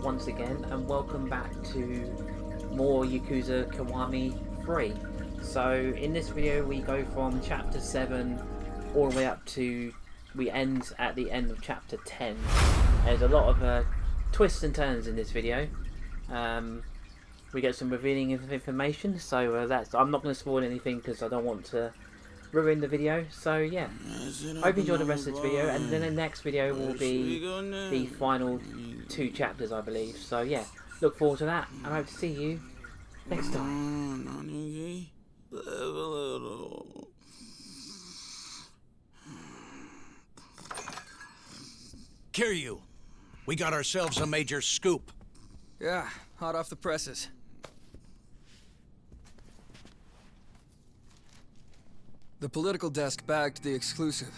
Once again, and welcome back to more Yakuza Kiwami 3. So in this video we go from chapter 7 all the way up to, we end at the end of chapter 10. There's a lot of twists and turns in this video. We get some revealing information, so I'm not going to spoil anything because I don't want to ruin the video. So yeah, hope you enjoy the rest of this video, and then the next video will be the final 2 chapters, I believe. So yeah, look forward to that, and I hope to see you next time. Kiryu, we got ourselves a major scoop. Yeah, hot off the presses. The political desk bagged the exclusive.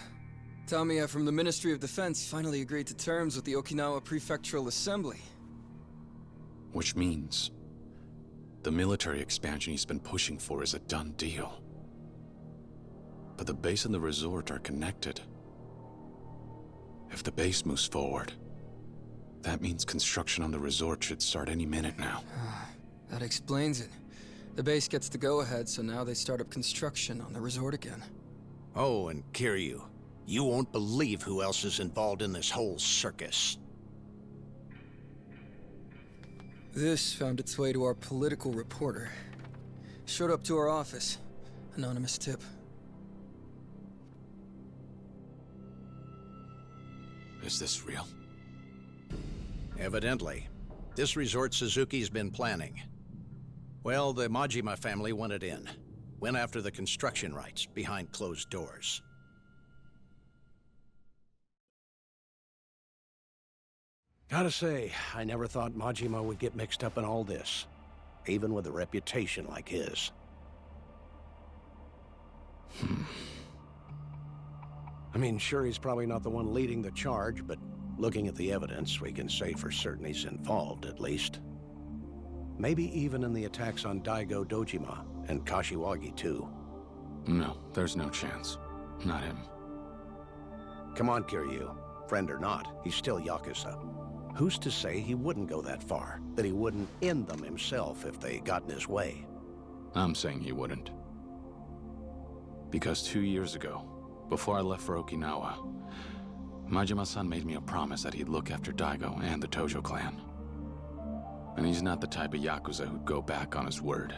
Tamiya from the Ministry of Defense finally agreed to terms with the Okinawa Prefectural Assembly. Which means the military expansion he's been pushing for is a done deal. But the base and the resort are connected. If the base moves forward, that means construction on the resort should start any minute now. That explains it. The base gets the go-ahead, so now they start up construction on the resort again. Oh, and Kiryu, you won't believe who else is involved in this whole circus. This found its way to our political reporter. Showed up to our office. Anonymous tip. Is this real? Evidently. This resort Suzuki's been planning. Well, the Majima family wanted in. Went after the construction rights behind closed doors. Gotta say, I never thought Majima would get mixed up in all this, even with a reputation like his. I mean, sure, he's probably not the one leading the charge, but looking at the evidence, we can say for certain he's involved, at least. Maybe even in the attacks on Daigo Dojima and Kashiwagi, too. No, there's no chance. Not him. Come on, Kiryu. Friend or not, he's still Yakuza. Who's to say he wouldn't go that far? That he wouldn't end them himself if they got in his way? I'm saying he wouldn't. Because 2 years ago, before I left for Okinawa, Majima-san made me a promise that he'd look after Daigo and the Tojo clan. And he's not the type of Yakuza who'd go back on his word.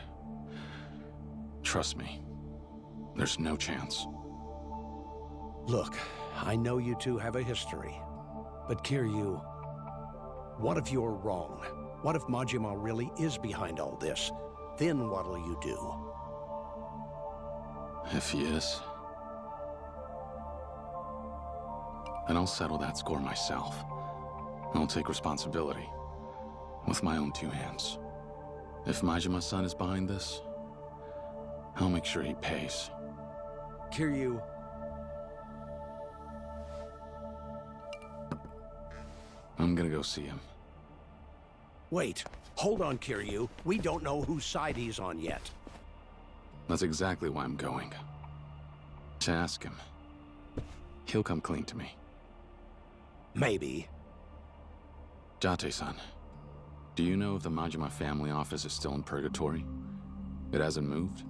Trust me, there's no chance. Look, I know you two have a history, but Kiryu, what if you're wrong? What if Majima really is behind all this? Then what'll you do? If he is, then I'll settle that score myself. I'll take responsibility, with my own 2 hands. If Majima-san is behind this, I'll make sure he pays. Kiryu... I'm gonna go see him. Wait, hold on, Kiryu. We don't know whose side he's on yet. That's exactly why I'm going. To ask him. He'll come clean to me. Maybe. Jate-san, do you know if the Majima family office is still in purgatory? It hasn't moved?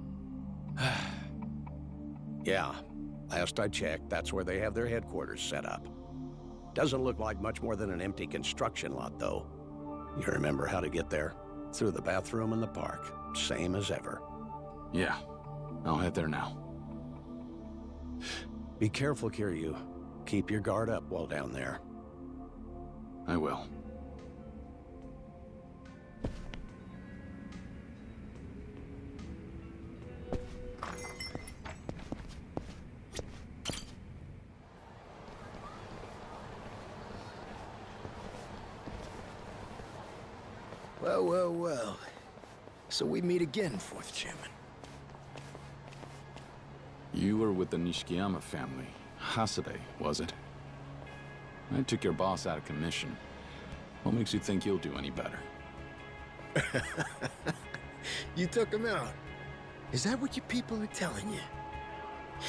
Yeah. Last I checked, that's where they have their headquarters set up. Doesn't look like much more than an empty construction lot, though. You remember how to get there? Through the bathroom in the park. Same as ever. Yeah. I'll head there now. Be careful, Kiryu. Keep your guard up while down there. I will. Well, well, well. So we meet again, Fourth Chairman. You were with the Nishikiyama family. Hasade, was it? I took your boss out of commission. What makes you think you'll do any better? You took him out. Is that what your people are telling you?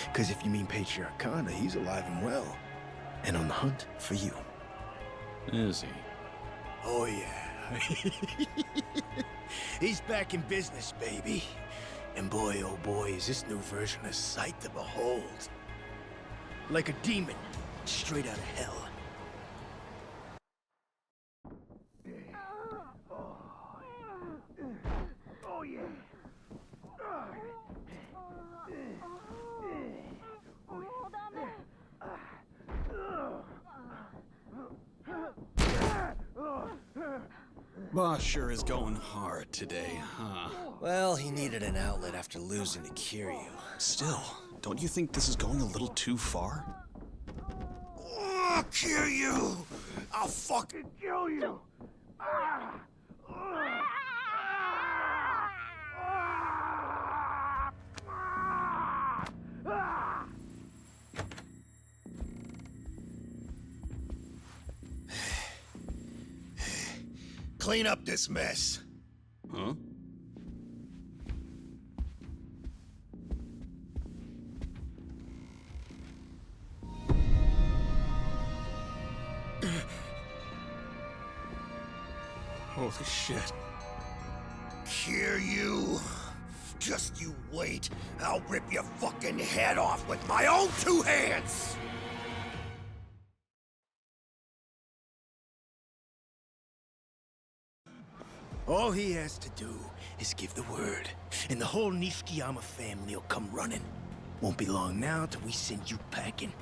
Because if you mean Patriarch Kanda, he's alive and well. And on the hunt for you. Is he? Oh, yeah. He's back in business, baby. And boy, oh boy, is this new version a sight to behold. Like a demon, straight out of hell. Oh, yeah. Boss sure is going hard today, huh? Well, he needed an outlet after losing to Kiryu. Still, don't you think this is going a little too far? Oh, Kiryu! I'll fucking kill you! Clean up this mess. Huh? Holy shit. Kiryu. Just you wait. I'll rip your fucking head off with my own two hands! All he has to do is give the word, and the whole Nishikiyama family will come running. Won't be long now till we send you packing.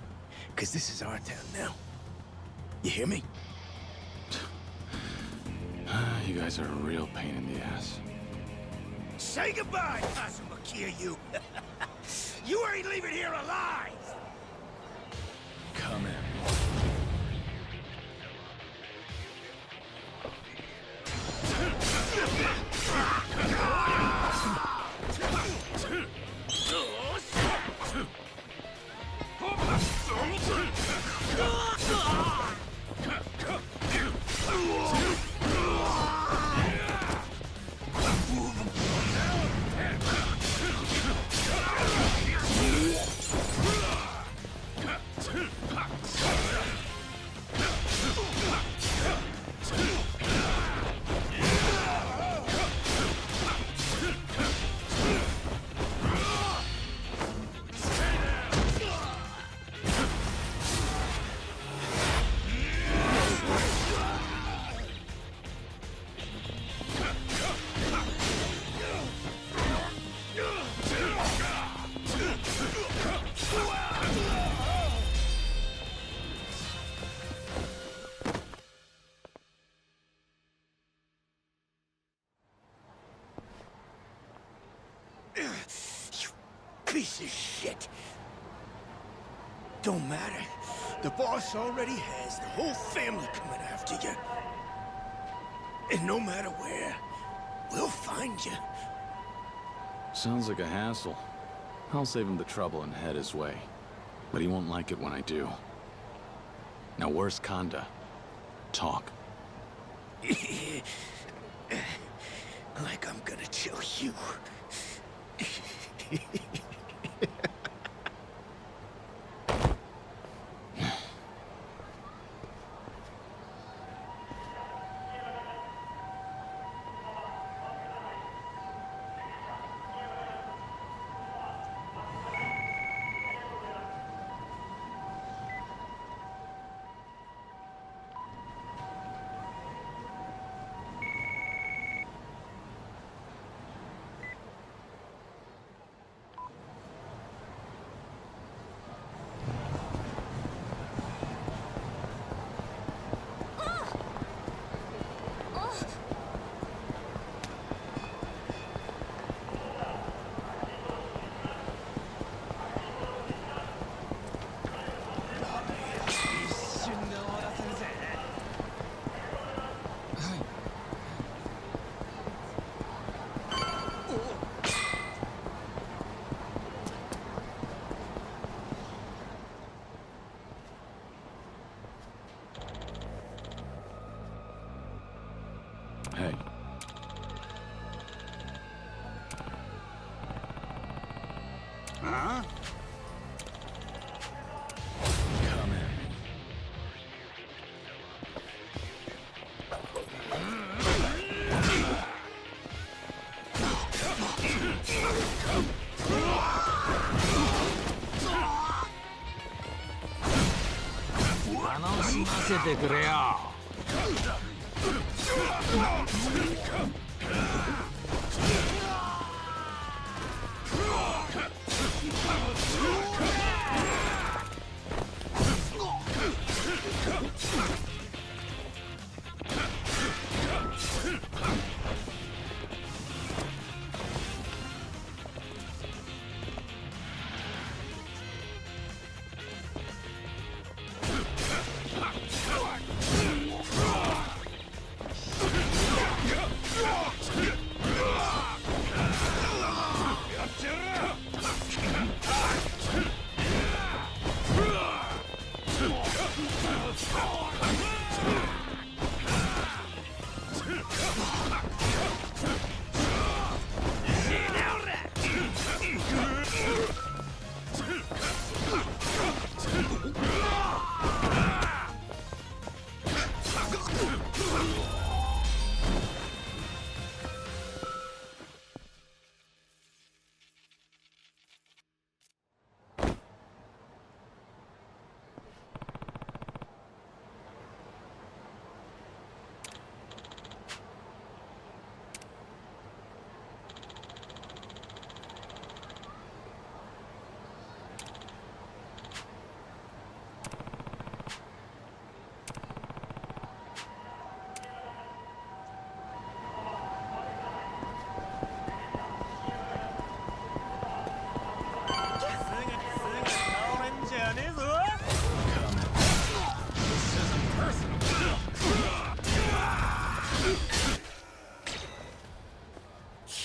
Cause this is our town now. You hear me? You guys are a real pain in the ass. Say goodbye, Kazuma Kiryu! You ain't leaving here alive! Come in. Piece of shit. Don't matter. The boss already has the whole family coming after you. And no matter where, we'll find you. Sounds like a hassle. I'll save him the trouble and head his way. But he won't like it when I do. Now where's Kanda? Talk. Like I'm gonna tell you.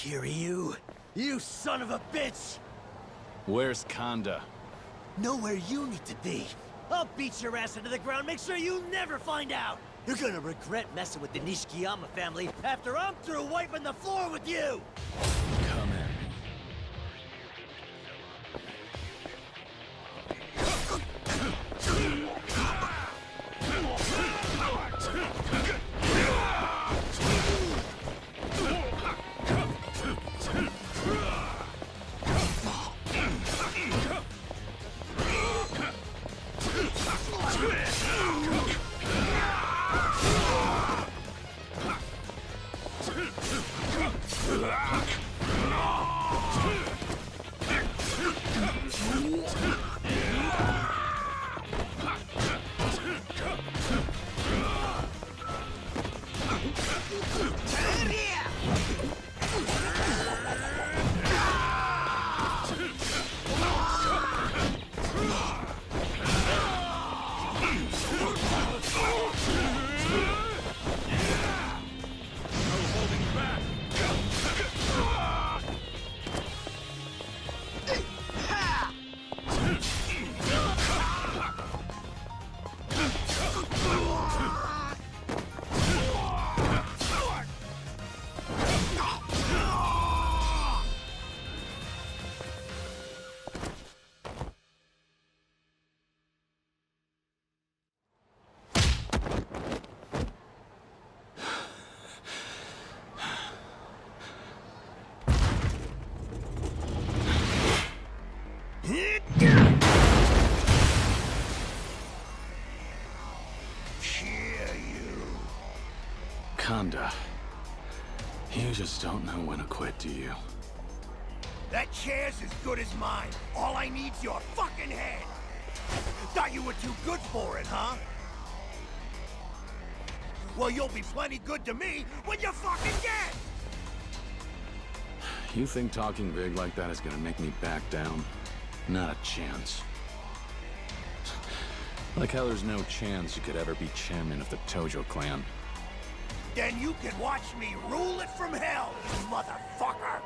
Kiryu, you son of a bitch! Where's Kanda? Know where you need to be. I'll beat your ass into the ground, make sure you never find out! You're gonna regret messing with the Nishikiyama family after I'm through wiping the floor with you! Come at me. Kanda, you just don't know when to quit, do you? That chair's as good as mine. All I need's your fucking head. Thought you were too good for it, huh? Well, you'll be plenty good to me when you're fucking dead! You think talking big like that is gonna make me back down? Not a chance. Like how there's no chance you could ever be chairman of the Tojo clan. Then you can watch me rule it from hell, you motherfucker!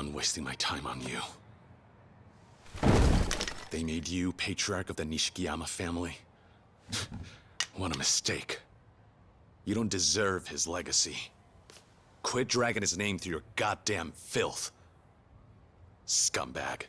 done wasting my time on you. They made you patriarch of the Nishikiyama family. What a mistake. You don't deserve his legacy. Quit dragging his name through your goddamn filth. Scumbag.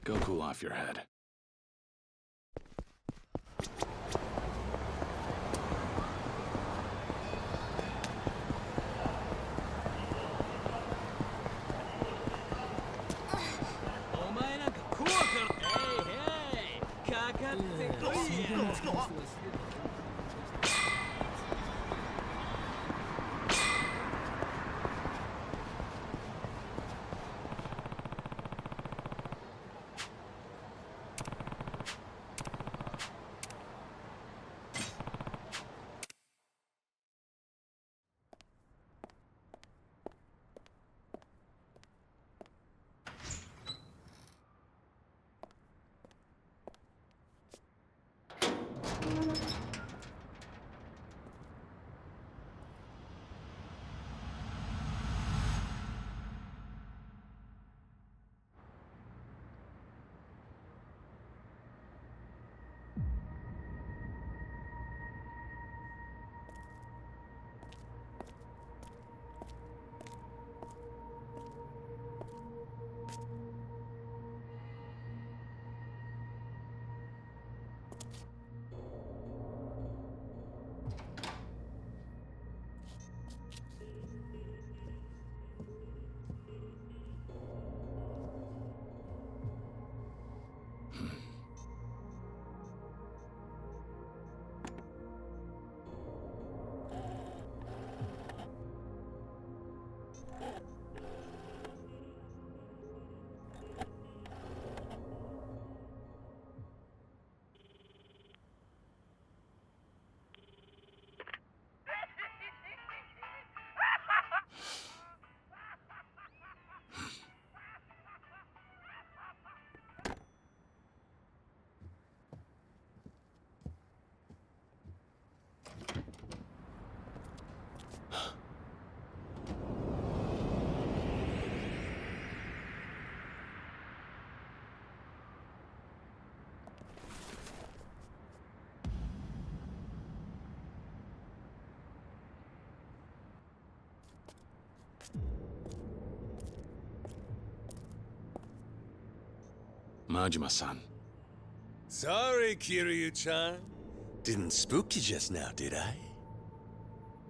Go cool off your head. Majima-san. Sorry, Kiryu-chan. Didn't spook you just now, did I?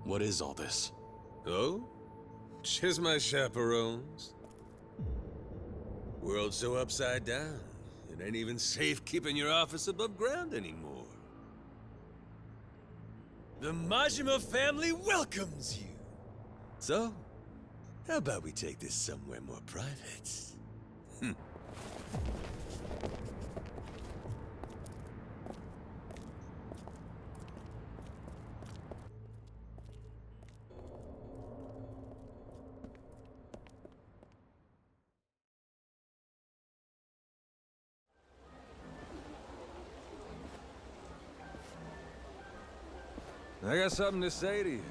What is all this? Oh? Just my chaperones. World's so upside down, it ain't even safe keeping your office above ground anymore. The Majima family welcomes you. So, how about we take this somewhere more private? I got something to say to you.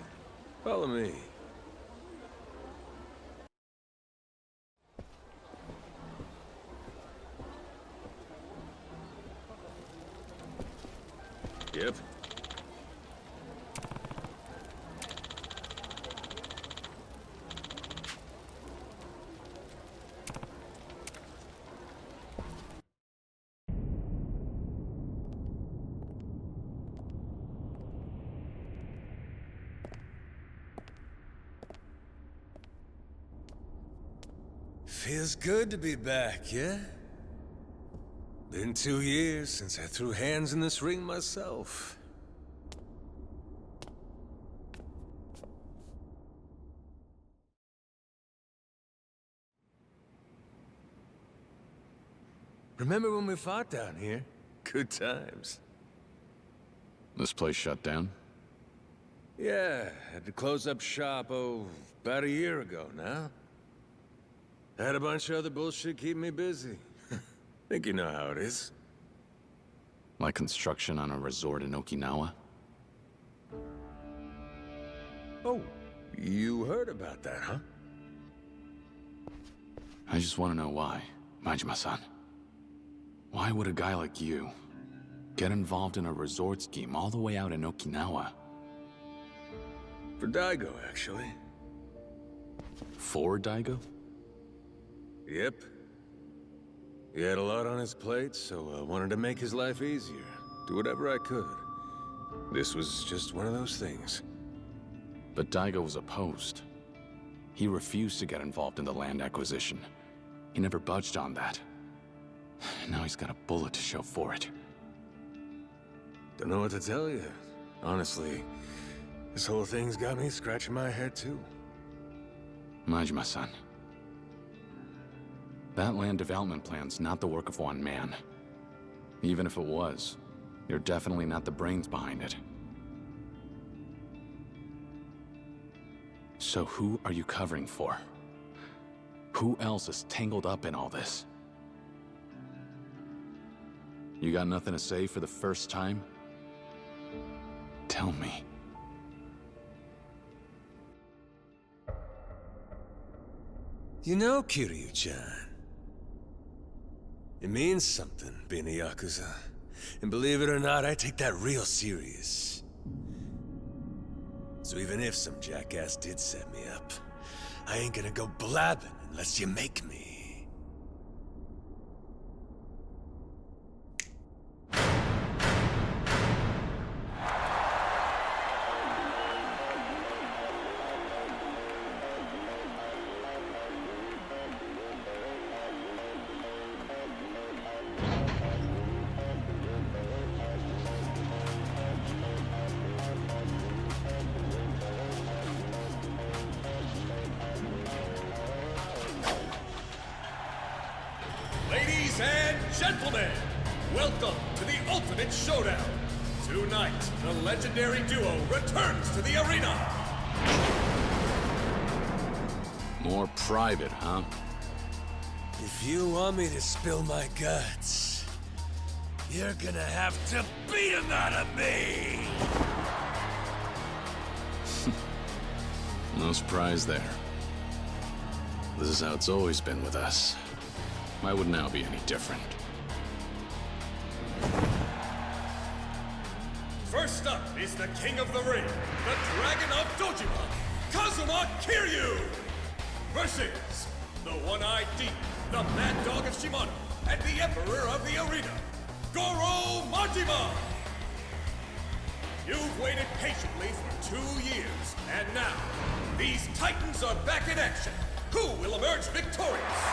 Follow me. Yep. Feels good to be back, yeah? Been 2 years since I threw hands in this ring myself. Remember when we fought down here? Good times. This place shut down? Yeah, had to close up shop, about a year ago now. Had a bunch of other bullshit keep me busy. Think you know how it is. Like construction on a resort in Okinawa? Oh, you heard about that, huh? I just want to know why, Majima-san. Why would a guy like you get involved in a resort scheme all the way out in Okinawa? For Daigo, actually. For Daigo? Yep. He had a lot on his plate, so I wanted to make his life easier. Do whatever I could. This was just one of those things. But Daigo was opposed. He refused to get involved in the land acquisition. He never budged on that. Now he's got a bullet to show for it. Don't know what to tell you. Honestly, this whole thing's got me scratching my head too. Majima-san. That land development plan's not the work of one man. Even if it was, you're definitely not the brains behind it. So who are you covering for? Who else is tangled up in all this? You got nothing to say for the first time? Tell me. You know, Kiryu-chan, it means something being a Yakuza. And believe it or not, I take that real serious. So even if some jackass did set me up, I ain't gonna go blabbing unless you make me. Ladies and gentlemen, welcome to the ultimate showdown. Tonight, the legendary duo returns to the arena. More private, huh? If you want me to spill my guts, you're gonna have to beat them out of me! No surprise there. This is how it's always been with us. Why would now be any different? First up is the king of the ring, the dragon of Dojima, Kazuma Kiryu, versus the one-eyed demon, the mad dog of Shimano, and the emperor of the arena, Goro Majima. You've waited patiently for 2 years, and now, these titans are back in action. Who will emerge victorious?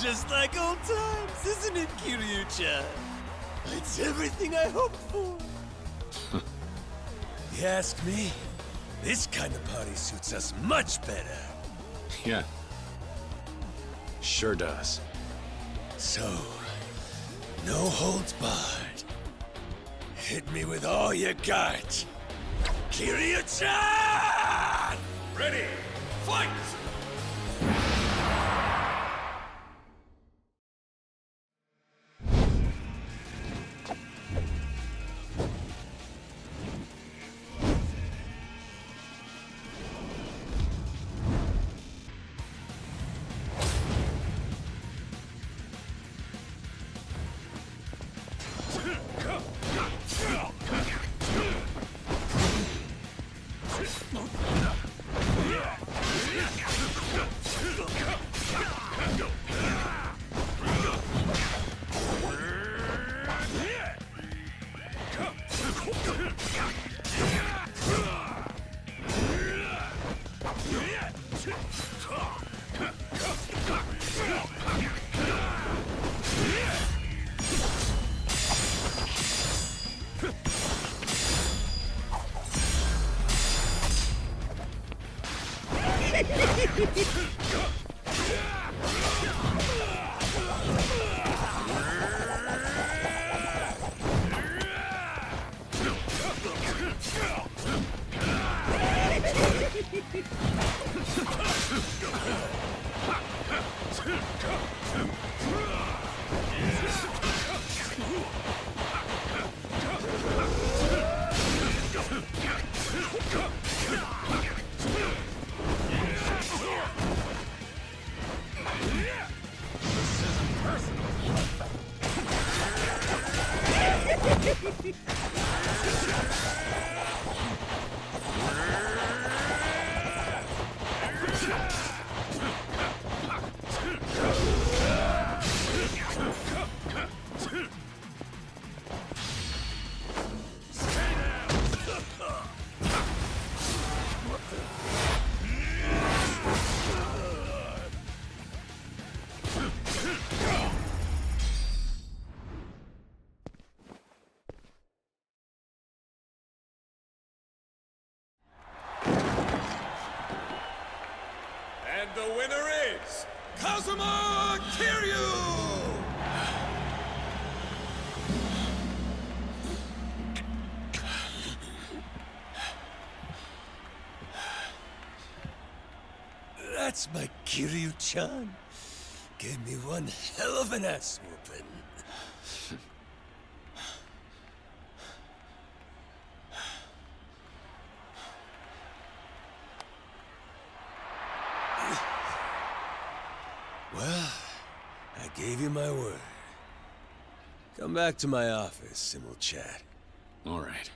Just like old times, isn't it, Kiryu-chan? It's everything I hoped for. You ask me, this kind of party suits us much better. Yeah. Sure does. So, no holds barred. Hit me with all you got. Kiryu-chan! Ready, fight! And the winner is Kazuma Kiryu! That's my Kiryu-chan. Gave me one hell of an ass whooping. Well, I gave you my word. Come back to my office and we'll chat. All right.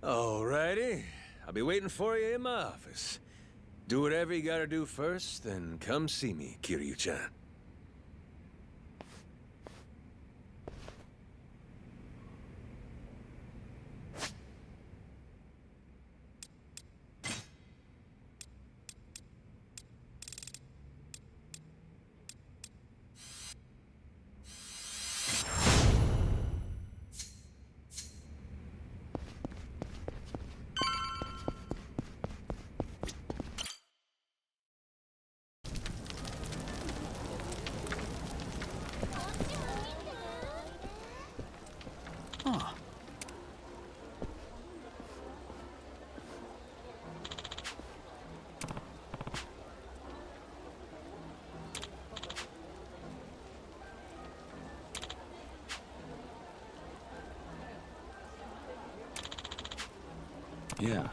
Alrighty. I'll be waiting for you in my office. Do whatever you gotta do first, then come see me, Kiryu-chan. Yeah.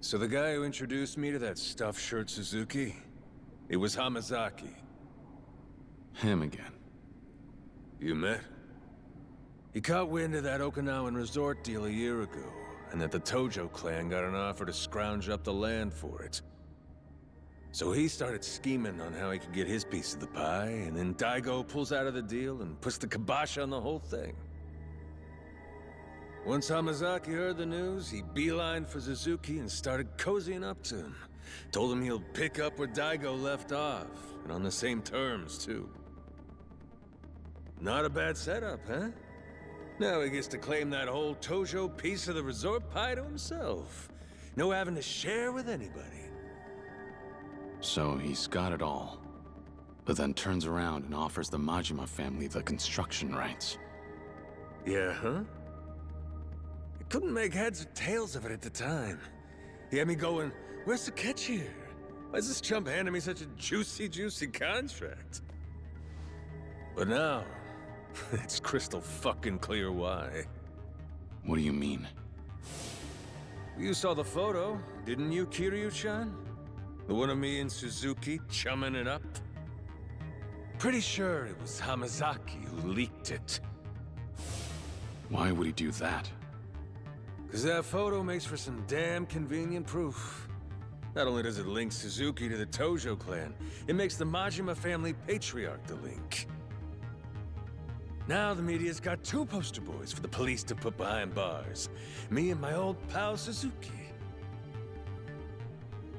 So the guy who introduced me to that stuffed shirt Suzuki, it was Hamazaki. Him again. You met? He caught wind of that Okinawan resort deal a year ago, and that the Tojo clan got an offer to scrounge up the land for it. So he started scheming on how he could get his piece of the pie, and then Daigo pulls out of the deal and puts the kibosh on the whole thing. Once Hamazaki heard the news, he beelined for Suzuki and started cozying up to him. Told him he'll pick up where Daigo left off, and on the same terms, too. Not a bad setup, huh? Now he gets to claim that whole Tojo piece of the resort pie to himself. No having to share with anybody. So he's got it all, but then turns around and offers the Majima family the construction rights. Yeah, huh? I couldn't make heads or tails of it at the time. He had me going, where's the catch here? Why's this chump handing me such a juicy contract? But now, It's crystal fucking clear why. What do you mean? You saw the photo, didn't you, Kiryu-chan? The one of me and Suzuki chumming it up? Pretty sure it was Hamazaki who leaked it. Why would he do that? Cause that photo makes for some damn convenient proof. Not only does it link Suzuki to the Tojo clan, it makes the Majima family patriarch the link. Now the media's got two poster boys for the police to put behind bars. Me and my old pal Suzuki.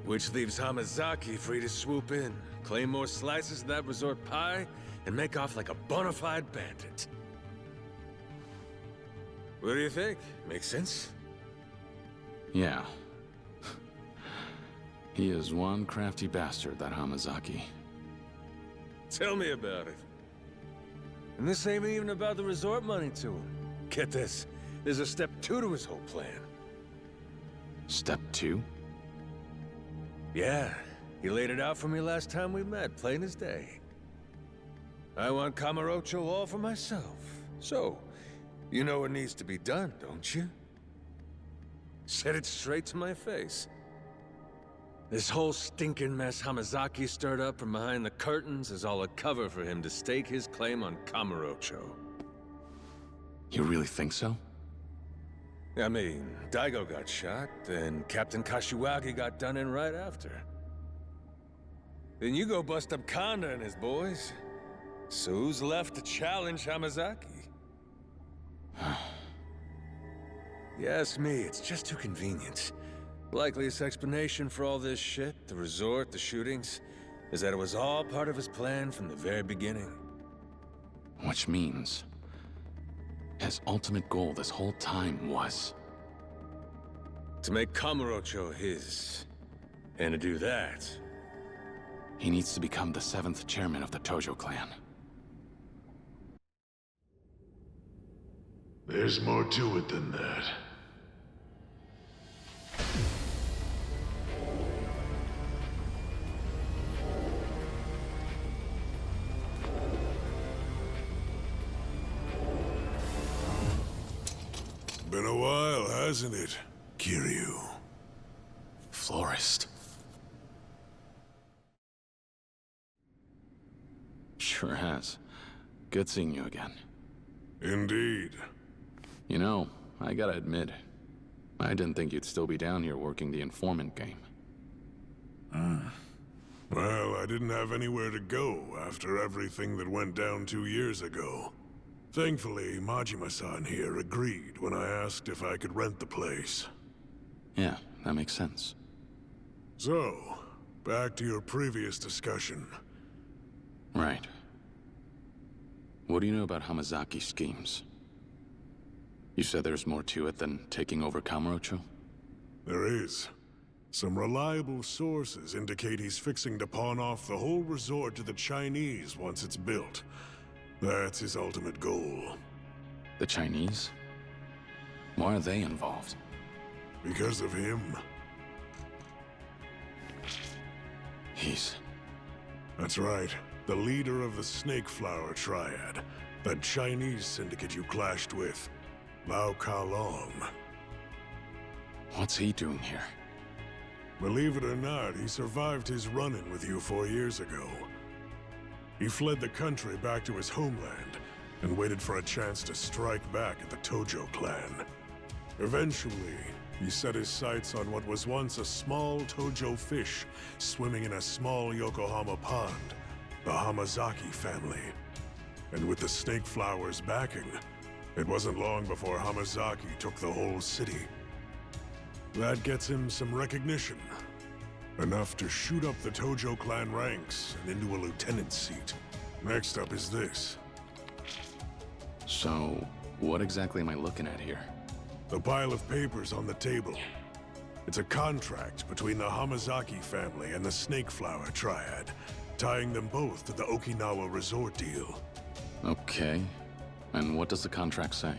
Which leaves Hamazaki free to swoop in, claim more slices of that resort pie, and make off like a bona fide bandit. What do you think? Makes sense? Yeah. He is one crafty bastard, that Hamazaki. Tell me about it. And this ain't even about the resort money to him. Get this, there's a step 2 to his whole plan. Step 2? Yeah, he laid it out for me last time we met, plain as day. I want Kamurocho all for myself. So, you know what needs to be done, don't you? Said it straight to my face. This whole stinking mess Hamazaki stirred up from behind the curtains is all a cover for him to stake his claim on Kamurocho. You really think so? I mean, Daigo got shot, then Captain Kashiwagi got done in right after. Then you go bust up Kanda and his boys. So who's left to challenge Hamazaki? You ask me, it's just too convenient. Likeliest explanation for all this shit, the resort, the shootings, is that it was all part of his plan from the very beginning. Which means his ultimate goal this whole time was to make Kamurocho his. And to do that, he needs to become the 7th chairman of the Tojo clan. There's more to it than that. Been a while, hasn't it, Kiryu? Florist. Sure has. Good seeing you again. Indeed. You know, I gotta admit, I didn't think you'd still be down here working the informant game. Well, I didn't have anywhere to go after everything that went down 2 years ago. Thankfully, Majima-san here agreed when I asked if I could rent the place. Yeah, that makes sense. So, back to your previous discussion. Right. What do you know about Hamazaki's schemes? You said there's more to it than taking over Kamurocho? There is. Some reliable sources indicate he's fixing to pawn off the whole resort to the Chinese once it's built. That's his ultimate goal. The Chinese? Why are they involved? Because of him. That's right. The leader of the Snake Flower Triad. That Chinese syndicate you clashed with. Lau Ka-Long. What's he doing here? Believe it or not, he survived his run-in with you 4 years ago. He fled the country back to his homeland, and waited for a chance to strike back at the Tojo clan. Eventually, he set his sights on what was once a small Tojo fish swimming in a small Yokohama pond, the Hamazaki family. And with the Snake Flower's backing, it wasn't long before Hamazaki took the whole city. That gets him some recognition. Enough to shoot up the Tojo clan ranks and into a lieutenant's seat. Next up is this. So, what exactly am I looking at here? The pile of papers on the table. It's a contract between the Hamazaki family and the Snake Flower Triad, tying them both to the Okinawa resort deal. Okay. And what does the contract say?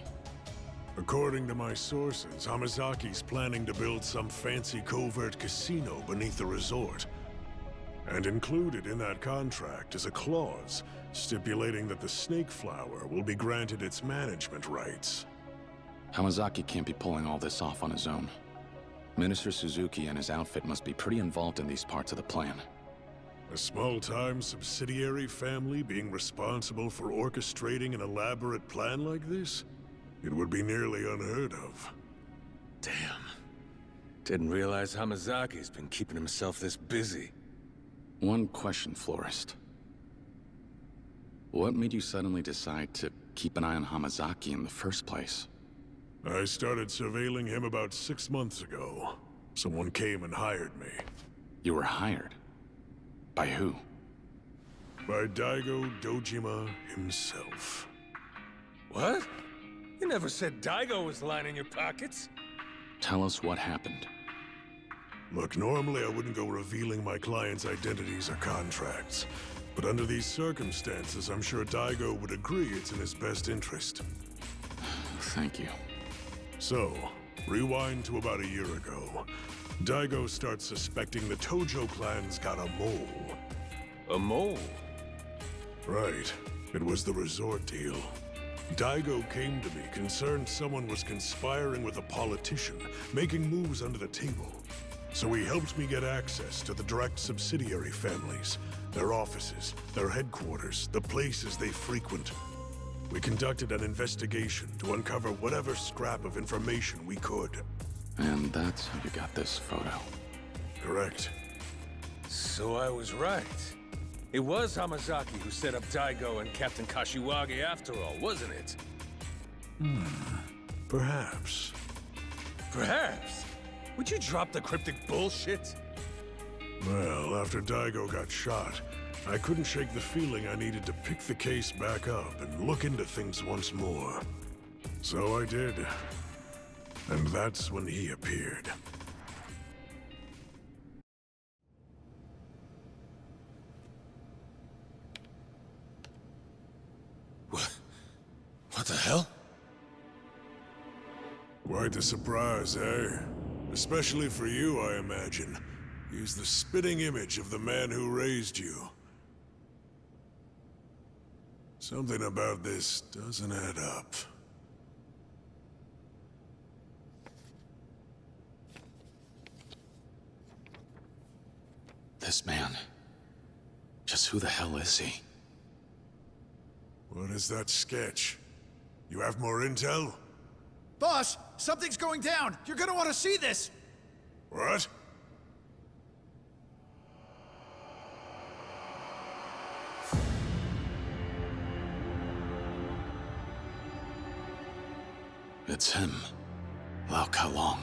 According to my sources, Hamazaki's planning to build some fancy covert casino beneath the resort. And included in that contract is a clause stipulating that the Snake Flower will be granted its management rights. Hamazaki can't be pulling all this off on his own. Minister Suzuki and his outfit must be pretty involved in these parts of the plan. A small-time subsidiary family being responsible for orchestrating an elaborate plan like this? It would be nearly unheard of. Damn. Didn't realize Hamazaki's been keeping himself this busy. One question, Florist. What made you suddenly decide to keep an eye on Hamazaki in the first place? I started surveilling him about 6 months ago. Someone came and hired me. You were hired? By who? By Daigo Dojima himself. What? You never said Daigo was lining your pockets. Tell us what happened. Look, normally I wouldn't go revealing my clients' identities or contracts. But under these circumstances, I'm sure Daigo would agree it's in his best interest. Thank you. So, rewind to about a year ago. Daigo starts suspecting the Tojo clan's got a mole. A mole? Right. It was the resort deal. Daigo came to me concerned someone was conspiring with a politician, making moves under the table. So he helped me get access to the direct subsidiary families, their offices, their headquarters, the places they frequent. We conducted an investigation to uncover whatever scrap of information we could. And that's how you got this photo. Correct. So I was right. It was Hamazaki who set up Daigo and Captain Kashiwagi after all, wasn't it? Perhaps. Perhaps? Would you drop the cryptic bullshit? Well, after Daigo got shot, I couldn't shake the feeling I needed to pick the case back up and look into things once more. So I did. And that's when he appeared. What the hell? Quite a surprise, eh? Especially for you, I imagine. He's the spitting image of the man who raised you. Something about this doesn't add up. This man... just who the hell is he? What is that sketch? You have more intel? Boss, something's going down! You're gonna want to see this! What? It's him. Lau Kalong.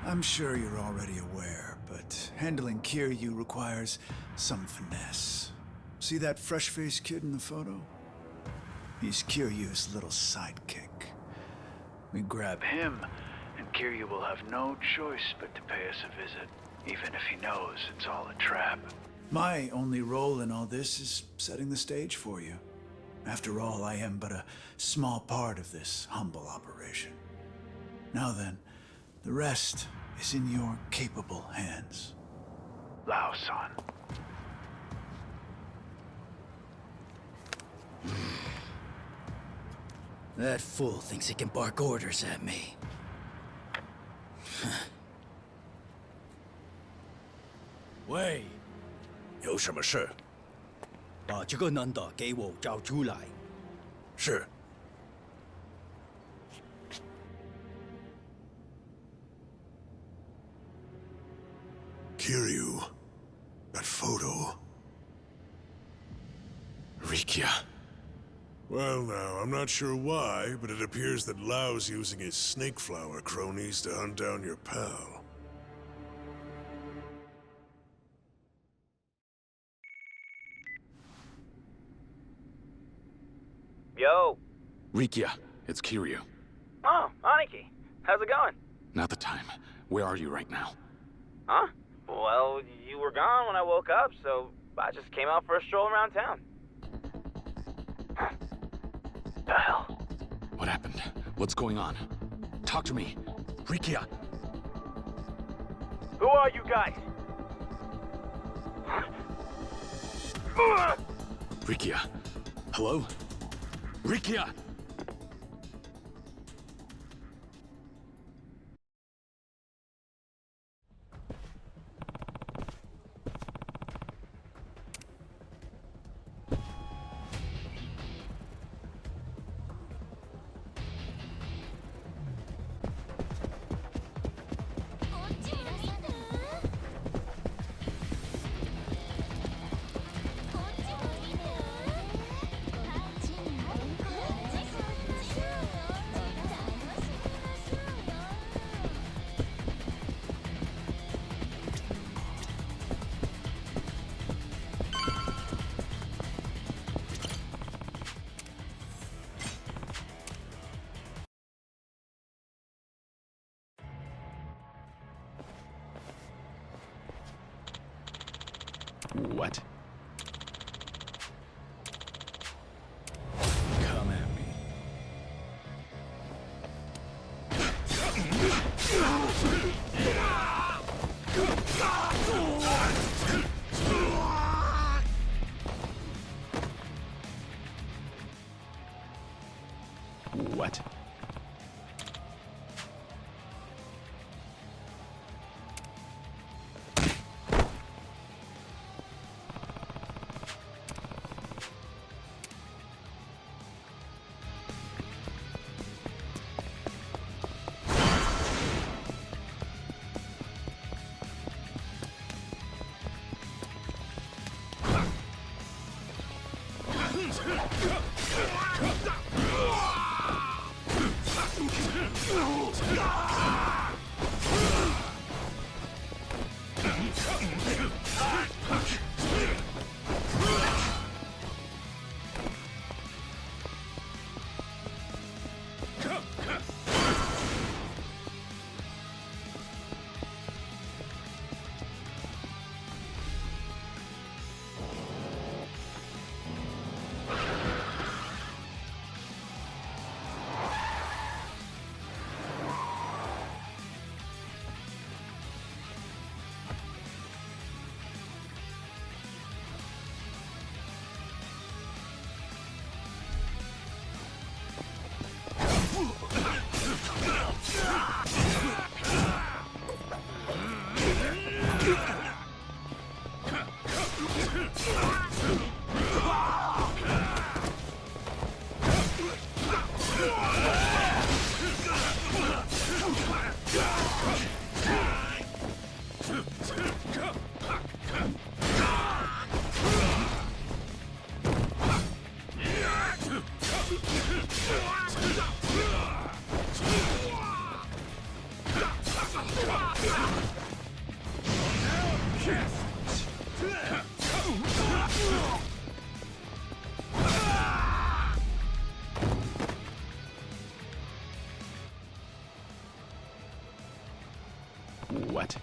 I'm sure you're already aware, but handling Kiryu requires some finesse. See that fresh-faced kid in the photo? He's Kiryu's little sidekick. We grab him, and Kiryu will have no choice but to pay us a visit, even if he knows it's all a trap. My only role in all this is setting the stage for you. After all, I am but a small part of this humble operation. Now then, the rest is in your capable hands. Lao-san. That fool thinks he can bark orders at me. 喂，有什么事？把这个男的给我找出来。是。Kiryu. That photo. Rikia. Well now, I'm not sure why, but it appears that Lau's using his snake flower cronies to hunt down your pal. Yo. Rikia, it's Kiryu. Oh, Aniki. How's it going? Not the time. Where are you right now? Huh? Well, you were gone when I woke up, so I just came out for a stroll around town. The hell? What happened? What's going on? Talk to me. Rikia! Who are you guys? Rikia! Hello? Rikia! What? Come at me. What? What?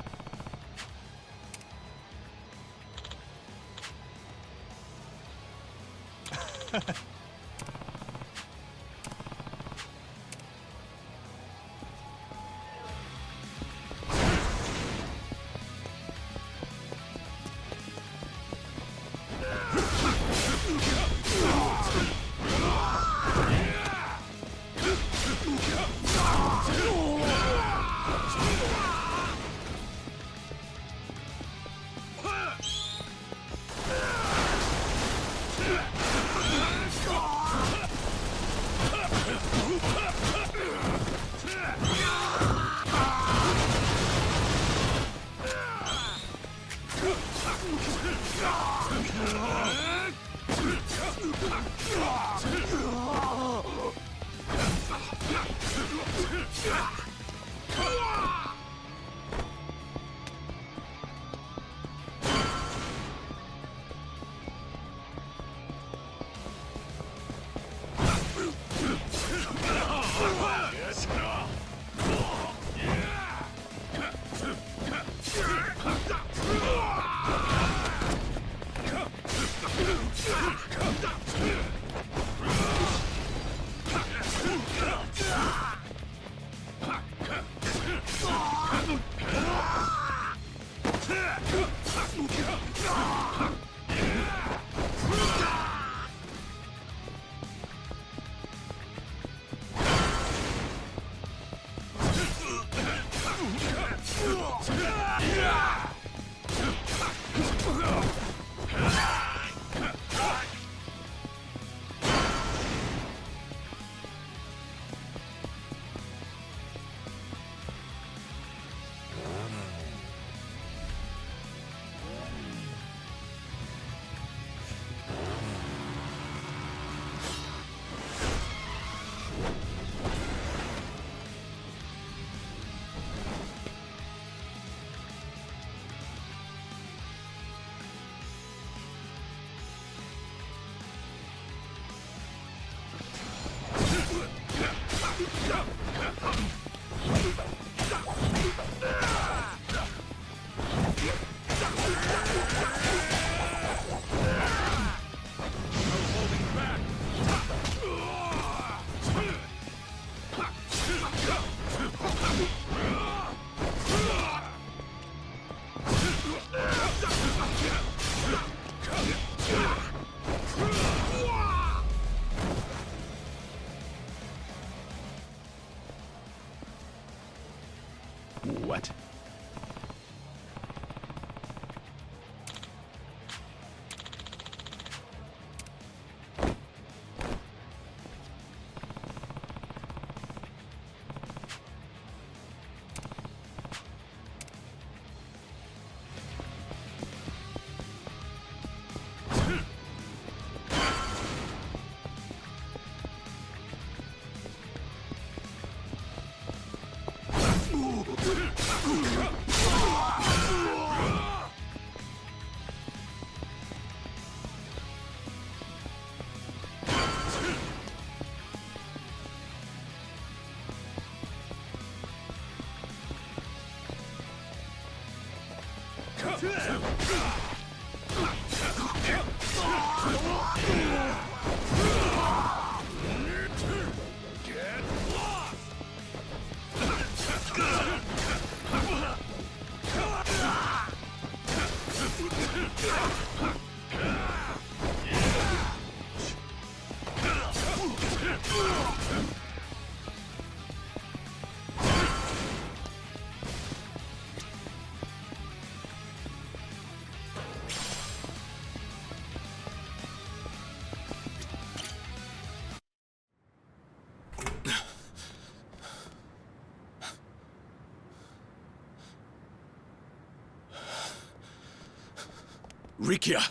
Rikia!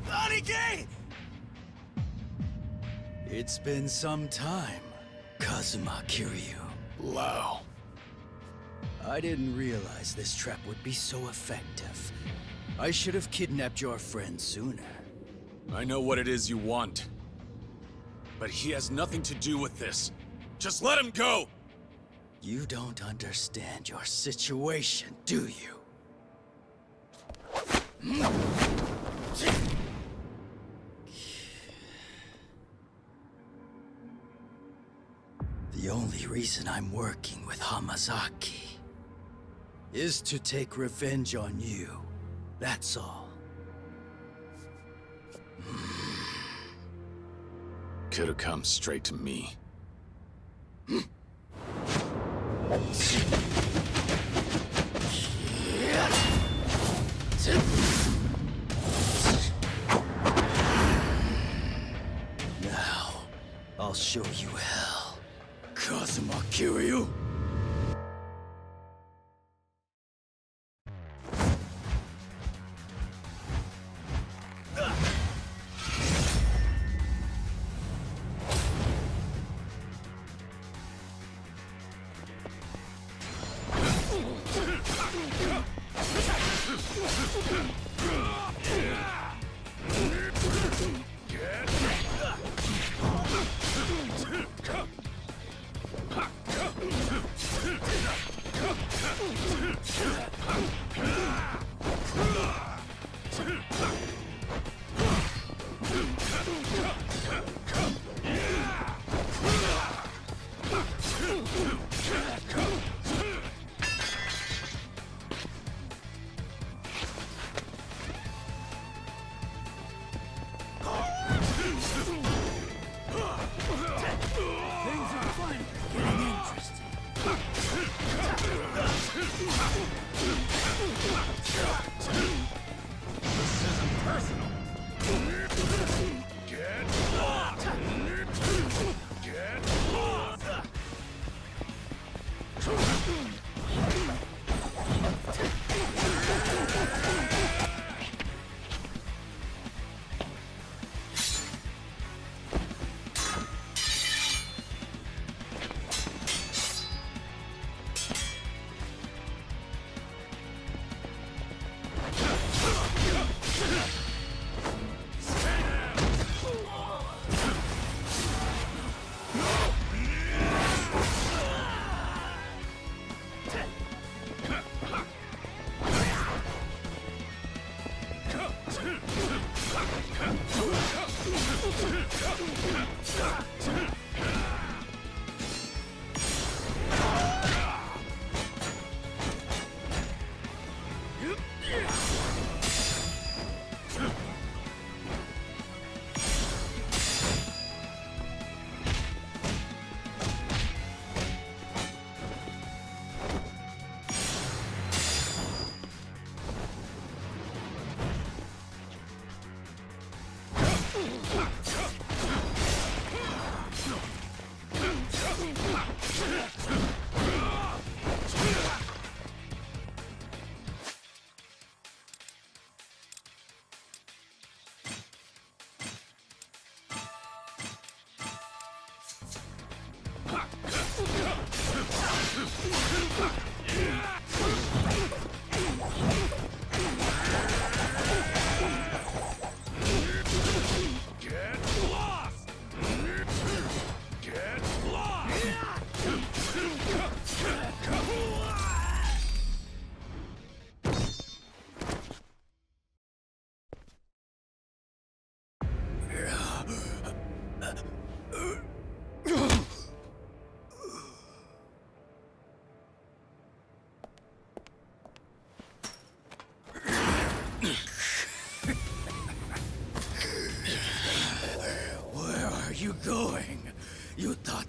Aniki! It's been some time, Kazuma Kiryu. Lao. I didn't realize this trap would be so effective. I should have kidnapped your friend sooner. I know what it is you want. But he has nothing to do with this. Just let him go! You don't understand your situation, do you? The only reason I'm working with Hamazaki is to take revenge on you. That's all. Could have come straight to me. Now, I'll show you hell. Kazuma Kiryu!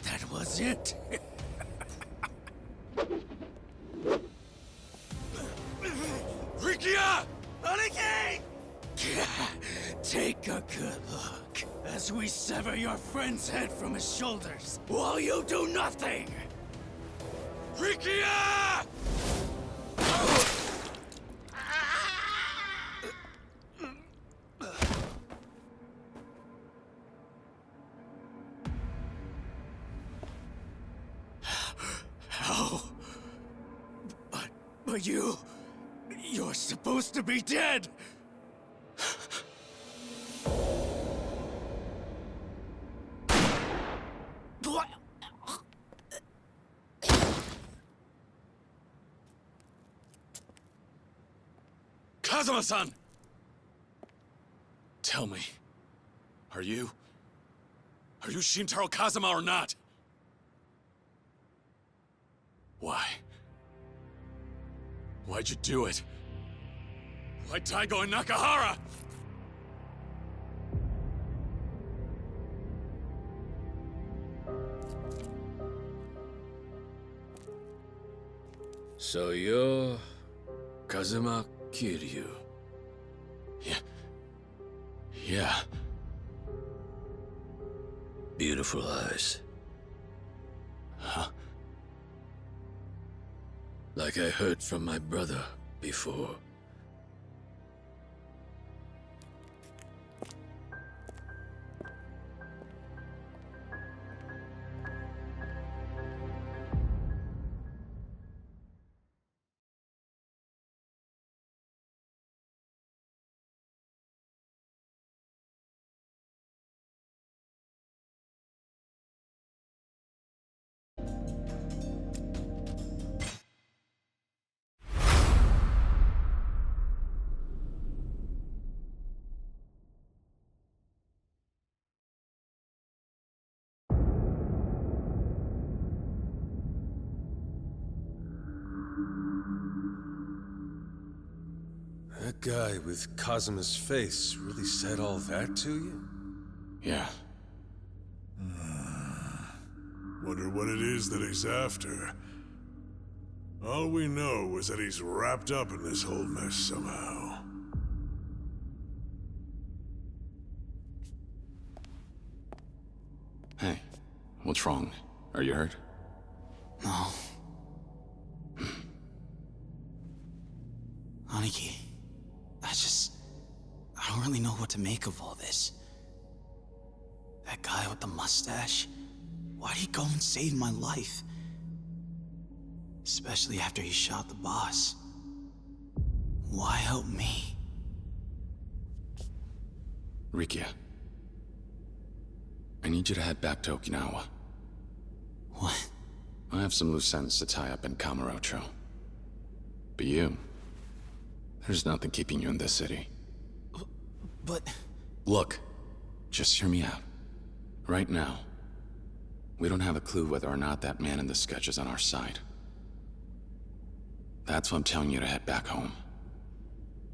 that was it? Rikia! Aniki! Take a good look as we sever your friend's head from his shoulders while you do nothing! Rikia! How? But you're supposed to be dead! Kazuma-san! Tell me, are you Shintaro Kazuma or not? Why? Why'd you do it? Why Taigo and Nakahara? So you're Kazuma Kiryu. Yeah. Beautiful eyes. Huh? Like I heard from my brother before. That guy with Kazuma's face really said all that to you? Yeah. Wonder what it is that he's after. All we know is that he's wrapped up in this whole mess somehow. Hey, what's wrong? Are you hurt? No. Aniki, I don't really know what to make of all this. That guy with the mustache, why'd he go and save my life? Especially after he shot the boss. Why help me? Rikia, I need you to head back to Okinawa. What? I have some loose ends to tie up in Kamurocho. But there's nothing keeping you in this city. But... Look, just hear me out. Right now, we don't have a clue whether or not that man in the sketch is on our side. That's why I'm telling you to head back home.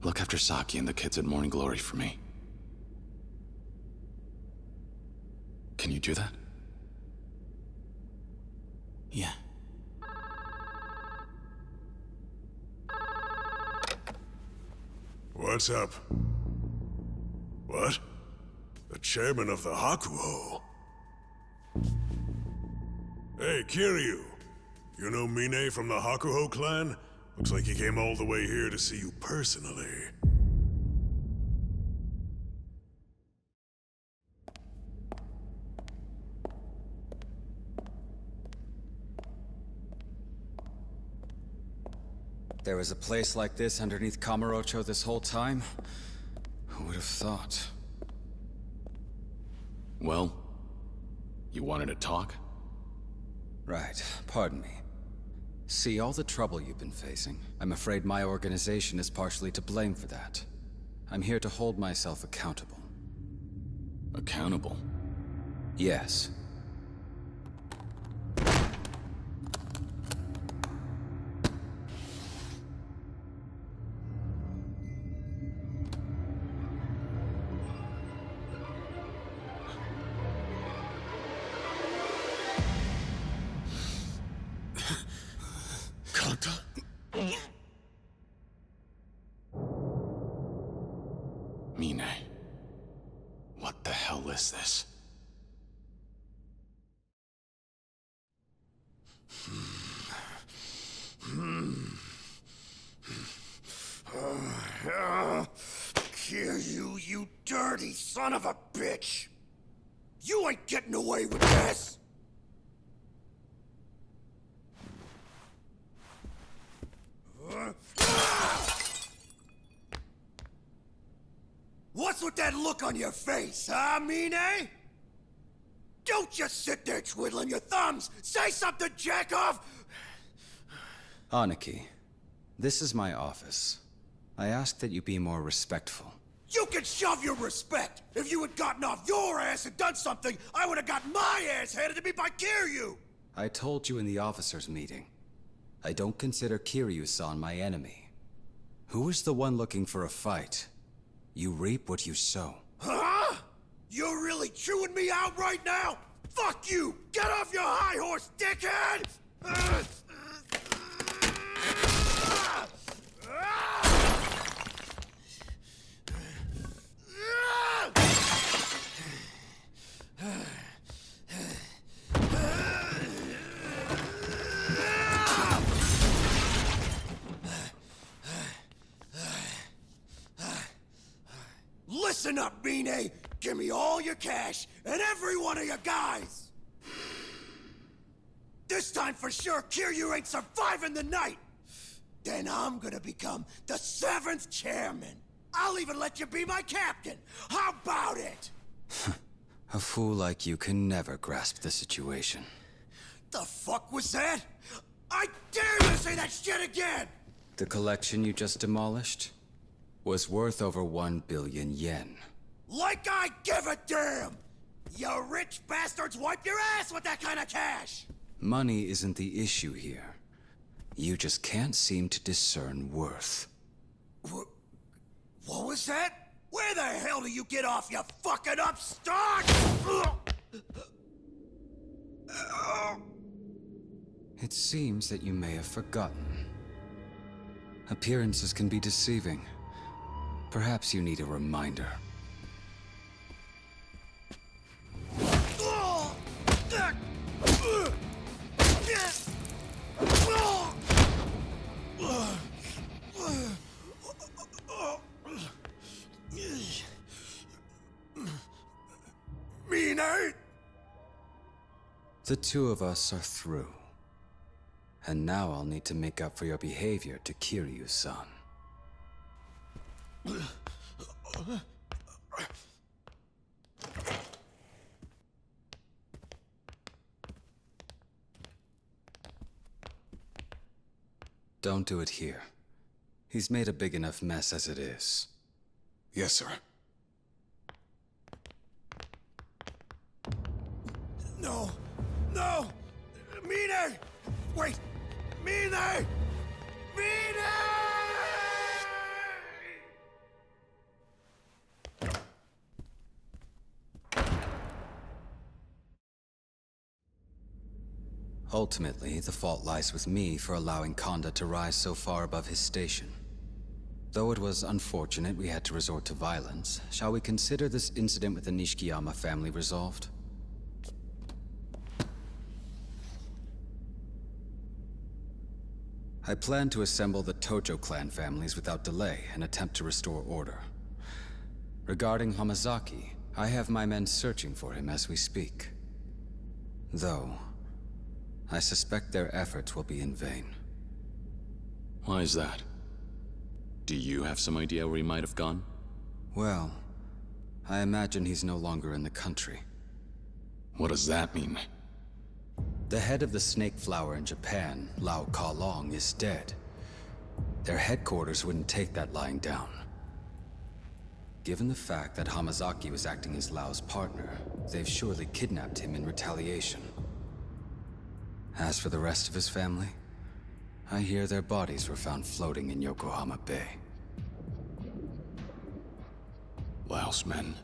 Look after Saki and the kids at Morning Glory for me. Can you do that? Yeah. What's up? What? The chairman of the Hakuho? Hey, Kiryu. You know Mine from the Hakuho clan? Looks like he came all the way here to see you personally. There was a place like this underneath Kamurocho this whole time? Who would have thought? Well, you wanted to talk? Right. Pardon me. See all the trouble you've been facing. I'm afraid my organization is partially to blame for that. I'm here to hold myself accountable. Accountable? Yes. What the hell is this? Kiryu, you dirty son of a bitch! You ain't getting away with this! What's with that look on your face, huh, Mine? Don't just sit there twiddling your thumbs! Say something, jackoff! Aniki, this is my office. I ask that you be more respectful. You can shove your respect! If you had gotten off your ass and done something, I would have got my ass handed to me by Kiryu! I told you in the officers' meeting. I don't consider Kiryu-san my enemy. Who is the one looking for a fight? You reap what you sow. Huh? You're really chewing me out right now? Fuck you! Get off your high horse, dickhead! Listen up, Mine! Give me all your cash, and every one of your guys! This time for sure, Kiryu ain't surviving the night! Then I'm gonna become the 7th chairman! I'll even let you be my captain! How about it? A fool like you can never grasp the situation. The fuck was that? I dare you to say that shit again! The collection you just demolished was worth over 1 billion yen. Like I give a damn! You rich bastards wipe your ass with that kind of cash! Money isn't the issue here. You just can't seem to discern worth. What was that? Where the hell do you get off, you fucking upstart? It seems that you may have forgotten. Appearances can be deceiving. Perhaps you need a reminder. Mine? The two of us are through. And now I'll need to make up for your behavior to Kiryu-san. Don't do it here. He's made a big enough mess as it is. Yes, sir. No! No! Mine! Wait! Mine! Mine! Ultimately, the fault lies with me for allowing Kanda to rise so far above his station. Though it was unfortunate we had to resort to violence, shall we consider this incident with the Nishikiyama family resolved? I plan to assemble the Tojo clan families without delay and attempt to restore order. Regarding Hamazaki, I have my men searching for him as we speak. Though, I suspect their efforts will be in vain. Why is that? Do you have some idea where he might have gone? Well, I imagine he's no longer in the country. What does that mean? The head of the snake flower in Japan, Lao Kalong, is dead. Their headquarters wouldn't take that lying down. Given the fact that Hamazaki was acting as Lao's partner, they've surely kidnapped him in retaliation. As for the rest of his family, I hear their bodies were found floating in Yokohama Bay. Lao's men.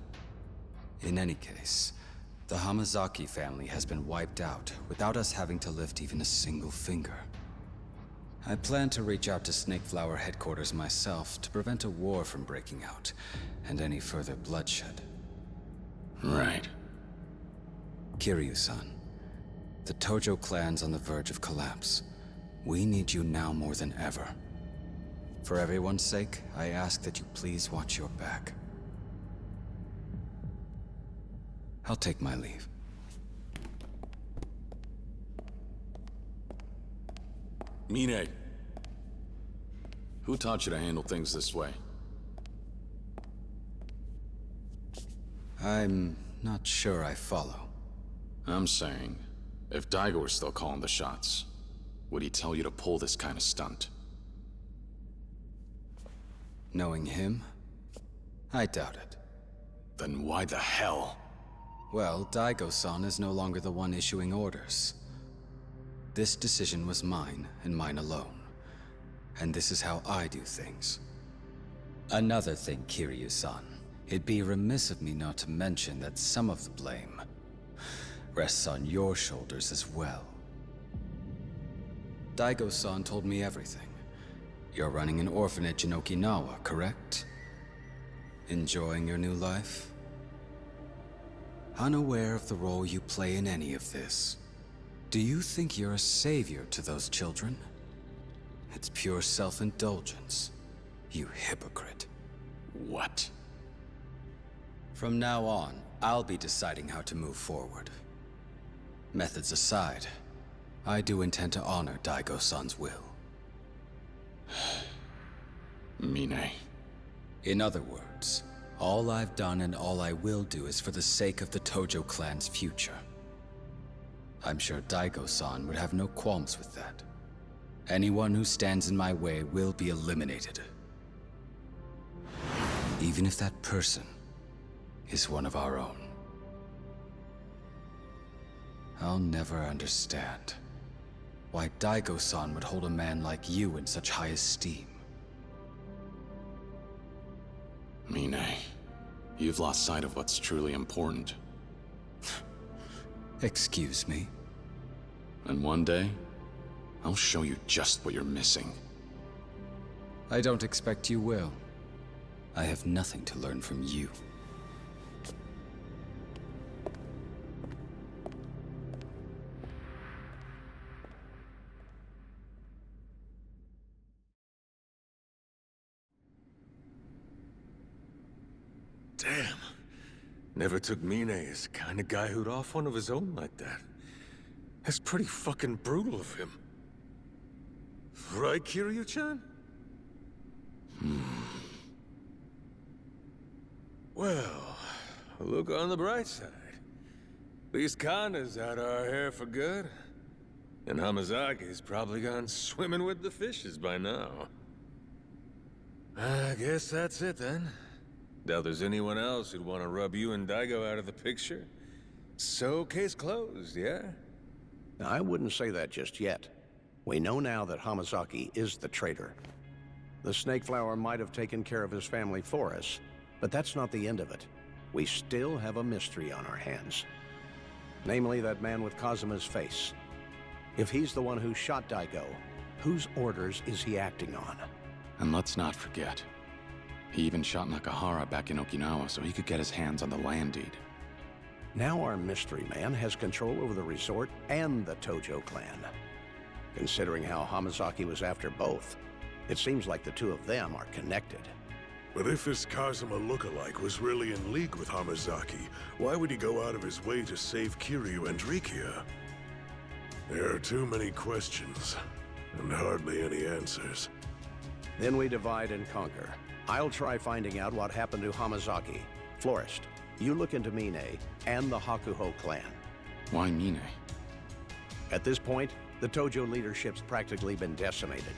In any case, the Hamazaki family has been wiped out without us having to lift even a single finger. I plan to reach out to Snakeflower headquarters myself to prevent a war from breaking out, and any further bloodshed. Right. Kiryu-san, the Tojo clan's on the verge of collapse. We need you now more than ever. For everyone's sake, I ask that you please watch your back. I'll take my leave. Mine, who taught you to handle things this way? I'm not sure I follow. I'm saying, if Daigo were still calling the shots, would he tell you to pull this kind of stunt? Knowing him, I doubt it. Then why the hell? Well, Daigo-san is no longer the one issuing orders. This decision was mine, and mine alone. And this is how I do things. Another thing, Kiryu-san. It'd be remiss of me not to mention that some of the blame rests on your shoulders as well. Daigo-san told me everything. You're running an orphanage in Okinawa, correct? Enjoying your new life? Unaware of the role you play in any of this. Do you think you're a savior to those children? It's pure self-indulgence, you hypocrite. What? From now on, I'll be deciding how to move forward. Methods aside, I do intend to honor Daigo-san's will. Mine. In other words, all I've done and all I will do is for the sake of the Tojo clan's future. I'm sure Daigo-san would have no qualms with that. Anyone who stands in my way will be eliminated. Even if that person is one of our own. I'll never understand why Daigo-san would hold a man like you in such high esteem. Mine, you've lost sight of what's truly important. Excuse me? And one day, I'll show you just what you're missing. I don't expect you will. I have nothing to learn from you. Damn. Never took Mine as the kind of guy who'd off one of his own like that. That's pretty fucking brutal of him. Right, Kiryu-chan? Well, look on the bright side. At least Kanda's out of our hair for good. And Hamazaki's probably gone swimming with the fishes by now. I guess that's it then. Doubt there's anyone else who'd want to rub you and Daigo out of the picture. So, case closed, yeah? I wouldn't say that just yet. We know now that Hamazaki is the traitor. The Snakeflower might have taken care of his family for us, but that's not the end of it. We still have a mystery on our hands. Namely, that man with Kazuma's face. If he's the one who shot Daigo, whose orders is he acting on? And let's not forget, he even shot Nakahara back in Okinawa so he could get his hands on the land deed. Now our mystery man has control over the resort and the Tojo clan. Considering how Hamazaki was after both, it seems like the two of them are connected. But if this Kazuma lookalike was really in league with Hamazaki, why would he go out of his way to save Kiryu and Rikia? There are too many questions, and hardly any answers. Then we divide and conquer. I'll try finding out what happened to Hamazaki. Florist, you look into Mine and the Hakuho clan. Why Mine? At this point, the Tojo leadership's practically been decimated.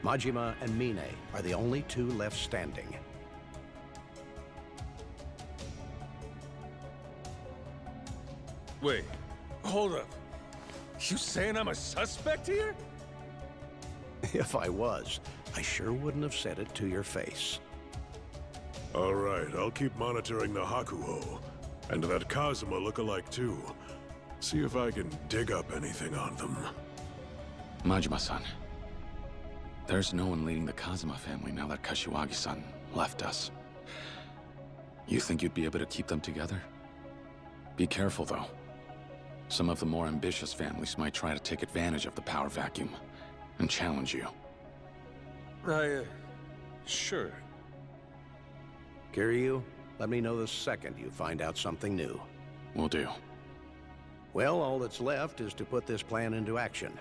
Majima and Mine are the only two left standing. Wait, hold up. You saying I'm a suspect here? If I was, I sure wouldn't have said it to your face. All right, I'll keep monitoring the Hakuho, and that Kazuma lookalike too. See if I can dig up anything on them. Majima-san, There's no one leading the Kazuma family now that Kashiwagi-san left us. You think you'd be able to keep them together? Be careful, though. Some of the more ambitious families might try to take advantage of the power vacuum and challenge you. Sure. Kiryu, let me know the second you find out something new. Will do. Well, all that's left is to put this plan into action.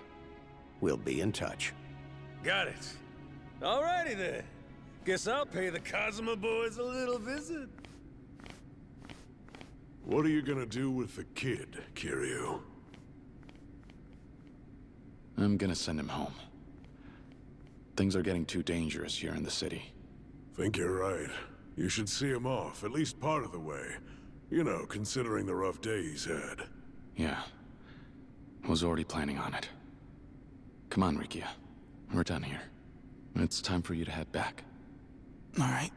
We'll be in touch. Got it. Alrighty then. Guess I'll pay the Kazuma boys a little visit. What are you gonna do with the kid, Kiryu? I'm gonna send him home. Things are getting too dangerous here in the city. Think you're right. You should see him off, at least part of the way. You know, considering the rough day he's had. Yeah. Was already planning on it. Come on, Rikia. We're done here. It's time for you to head back. All right.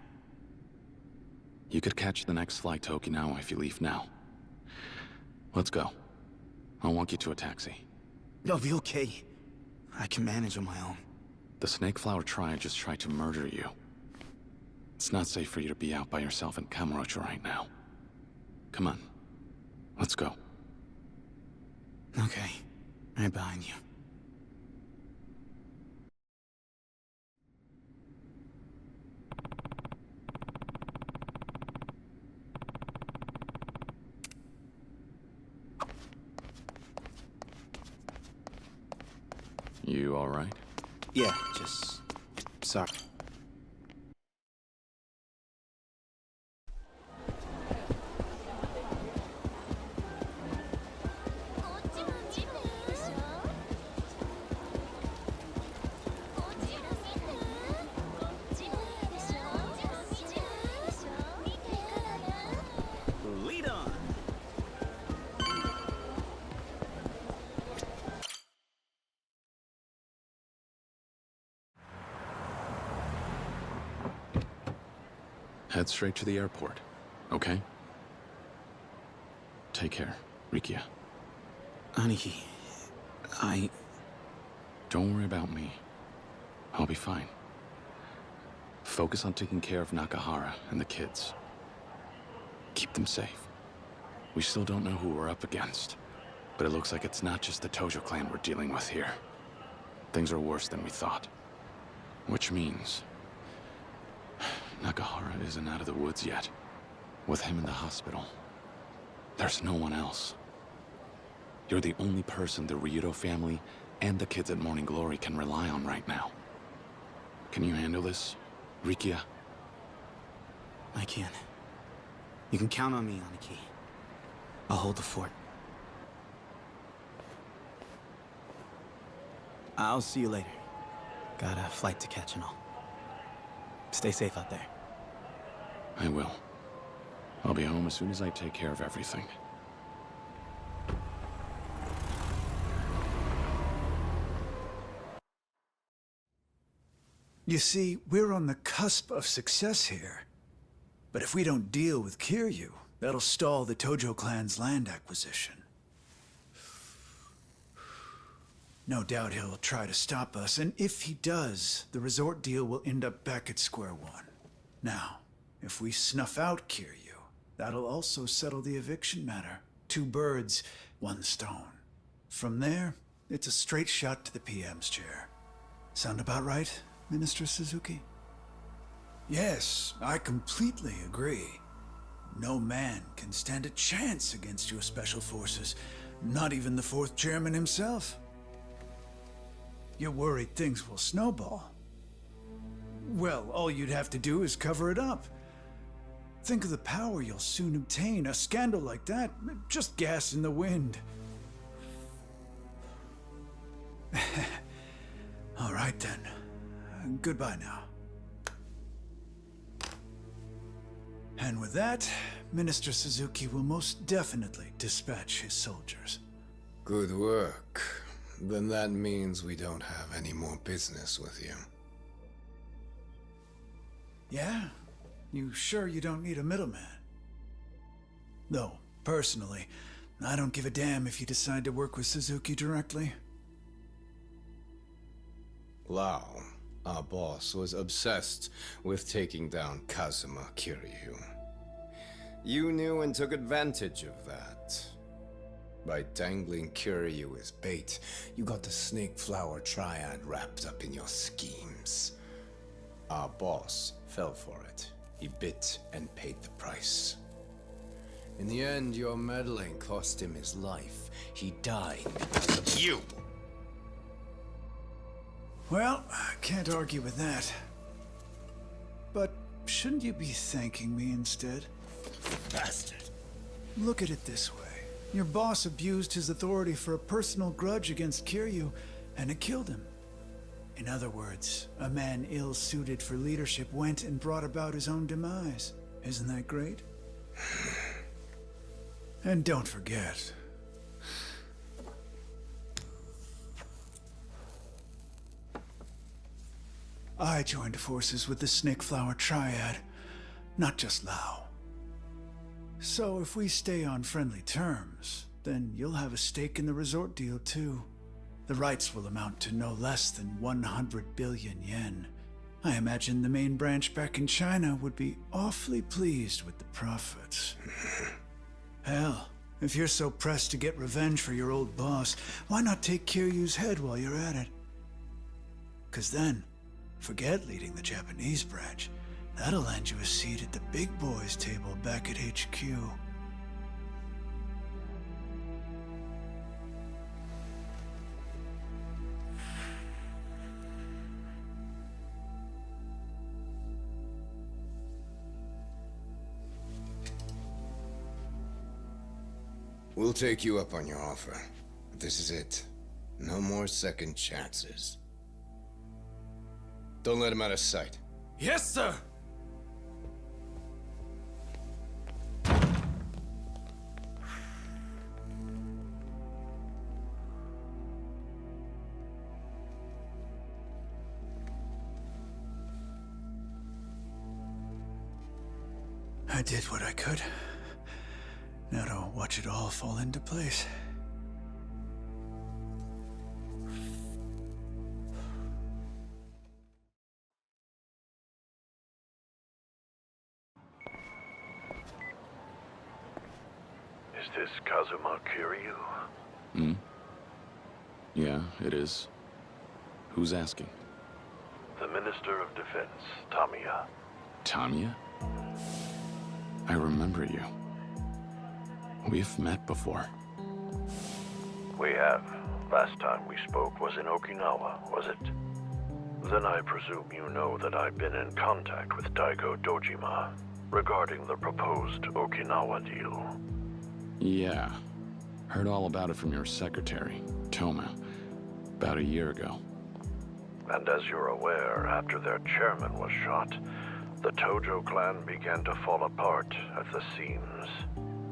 You could catch the next flight to Okinawa if you leave now. Let's go. I'll walk you to a taxi. I'll be okay. I can manage on my own. The Snake Flower Triad just tried to murder you. It's not safe for you to be out by yourself in Kamurocho right now. Come on. Let's go. Okay. Right behind you. You all right? Yeah, just... sorry. Lead on. Head straight to the airport, okay? Take care, Rikia. Aniki, Don't worry about me. I'll be fine. Focus on taking care of Nakahara and the kids. Keep them safe. We still don't know who we're up against, but it looks like it's not just the Tojo clan we're dealing with here. Things are worse than we thought. Which means... Nakahara isn't out of the woods yet. With him in the hospital, there's no one else. You're the only person the Ryudo family and the kids at Morning Glory can rely on right now. Can you handle this, Rikia? I can. You can count on me, Aniki. I'll hold the fort. I'll see you later. Got a flight to catch and all. Stay safe out there. I will. I'll be home as soon as I take care of everything. You see, we're on the cusp of success here. But if we don't deal with Kiryu, that'll stall the Tojo clan's land acquisition. No doubt he'll try to stop us, and if he does, the resort deal will end up back at square one. Now, if we snuff out Kiryu, that'll also settle the eviction matter. 2 birds, 1 stone. From there, it's a straight shot to the PM's chair. Sound about right, Minister Suzuki? Yes, I completely agree. No man can stand a chance against your special forces, not even the 4th chairman himself. You're worried things will snowball. Well, all you'd have to do is cover it up. Think of the power you'll soon obtain. A scandal like that, just gas in the wind. All right then. Goodbye now. And with that, Minister Suzuki will most definitely dispatch his soldiers. Good work. Then that means we don't have any more business with you. Yeah? You sure you don't need a middleman? Though, personally, I don't give a damn if you decide to work with Suzuki directly. Lau, our boss was obsessed with taking down Kazuma Kiryu. You knew and took advantage of that. By dangling Kiryu as bait, you got the Snake Flower Triad wrapped up in your schemes. Our boss fell for it. He bit and paid the price. In the end, your meddling cost him his life. He died because of you. Well, I can't argue with that. But shouldn't you be thanking me instead? Bastard. Look at it this way. Your boss abused his authority for a personal grudge against Kiryu, and it killed him. In other words, a man ill-suited for leadership went and brought about his own demise. Isn't that great? And don't forget, I joined forces with the Snake Flower Triad, not just Lao. So if we stay on friendly terms, then you'll have a stake in the resort deal too. The rights will amount to no less than 100 billion yen. I imagine the main branch back in China would be awfully pleased with the profits. Hell, if you're so pressed to get revenge for your old boss, why not take Kiryu's head while you're at it? 'Cause then, forget leading the Japanese branch. That'll land you a seat at the big boys' table back at HQ. We'll take you up on your offer. This is it. No more second chances. Don't let him out of sight. Yes, sir! I did what I could. Now to watch it all fall into place. Is this Kazuma Kiryu? Hmm? Yeah, it is. Who's asking? The Minister of Defense, Tamiya. Tamiya? I remember you. We've met before. We have. Last time we spoke was in Okinawa, was it? Then I presume you know that I've been in contact with Daigo Dojima regarding the proposed Okinawa deal. Yeah. Heard all about it from your secretary, Toma, about a year ago. And as you're aware, after their chairman was shot, the Tojo clan began to fall apart at the seams.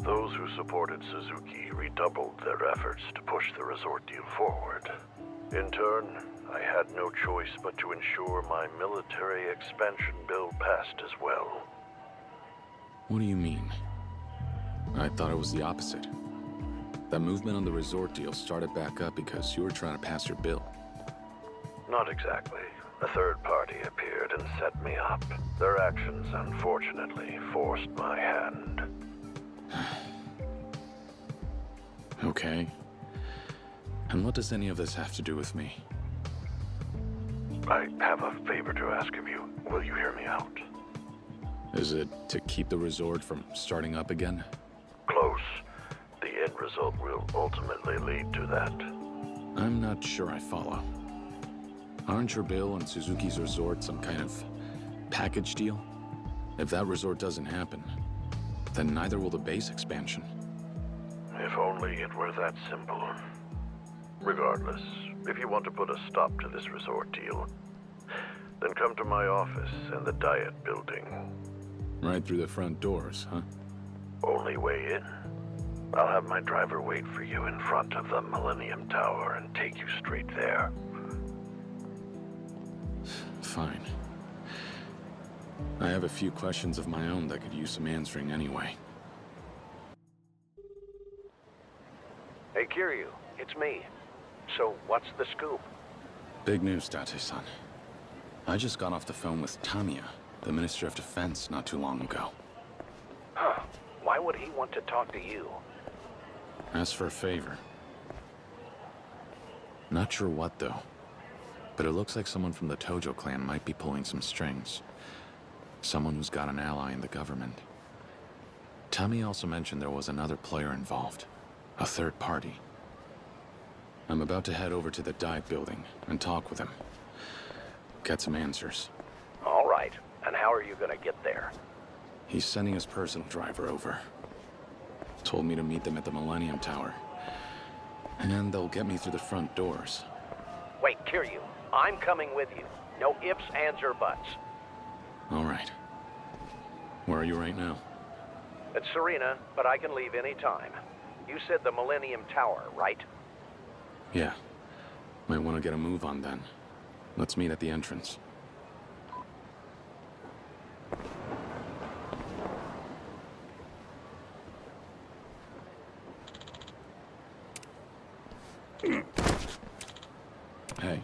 Those who supported Suzuki redoubled their efforts to push the resort deal forward. In turn, I had no choice but to ensure my military expansion bill passed as well. What do you mean? I thought it was the opposite. That movement on the resort deal started back up because you were trying to pass your bill. Not exactly. A third party appeared and set me up. Their actions, unfortunately, forced my hand. Okay. And what does any of this have to do with me? I have a favor to ask of you. Will you hear me out? Is it to keep the resort from starting up again? Close. The end result will ultimately lead to that. I'm not sure I follow. Aren't your bill and Suzuki's resort some kind of package deal? If that resort doesn't happen, then neither will the base expansion. If only it were that simple. Regardless, if you want to put a stop to this resort deal, then come to my office in the Diet Building. Right through the front doors, huh? Only way in. I'll have my driver wait for you in front of the Millennium Tower and take you straight there. Fine. I have a few questions of my own that could use some answering anyway. Hey, Kiryu, it's me. So, what's the scoop? Big news, Date-san. I just got off the phone with Tamiya, the Minister of Defense, not too long ago. Huh. Why would he want to talk to you? Asked for a favor. Not sure what, though. But it looks like someone from the Tojo clan might be pulling some strings. Someone who's got an ally in the government. Tamiya also mentioned there was another player involved. A third party. I'm about to head over to the dive building and talk with him. Get some answers. All right. And how are you gonna get there? He's sending his personal driver over. Told me to meet them at the Millennium Tower. And they'll get me through the front doors. Wait, Kiryu. I'm coming with you. No ifs, ands, or buts. All right. Where are you right now? It's Serena, but I can leave any time. You said the Millennium Tower, right? Yeah. Might want to get a move on then. Let's meet at the entrance. Hey.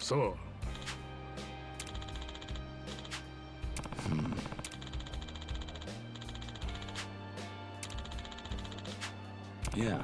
So. Yeah.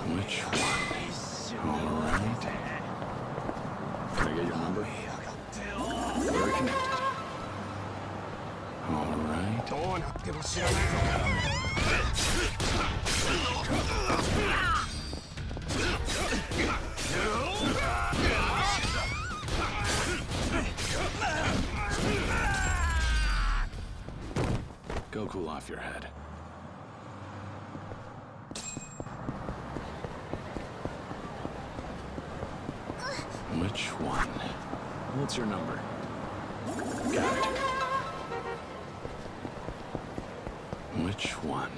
Which one? All right. Can I get your number? Very connected. All right. Go cool off your head. Which one? What's your number? Got it. Which one?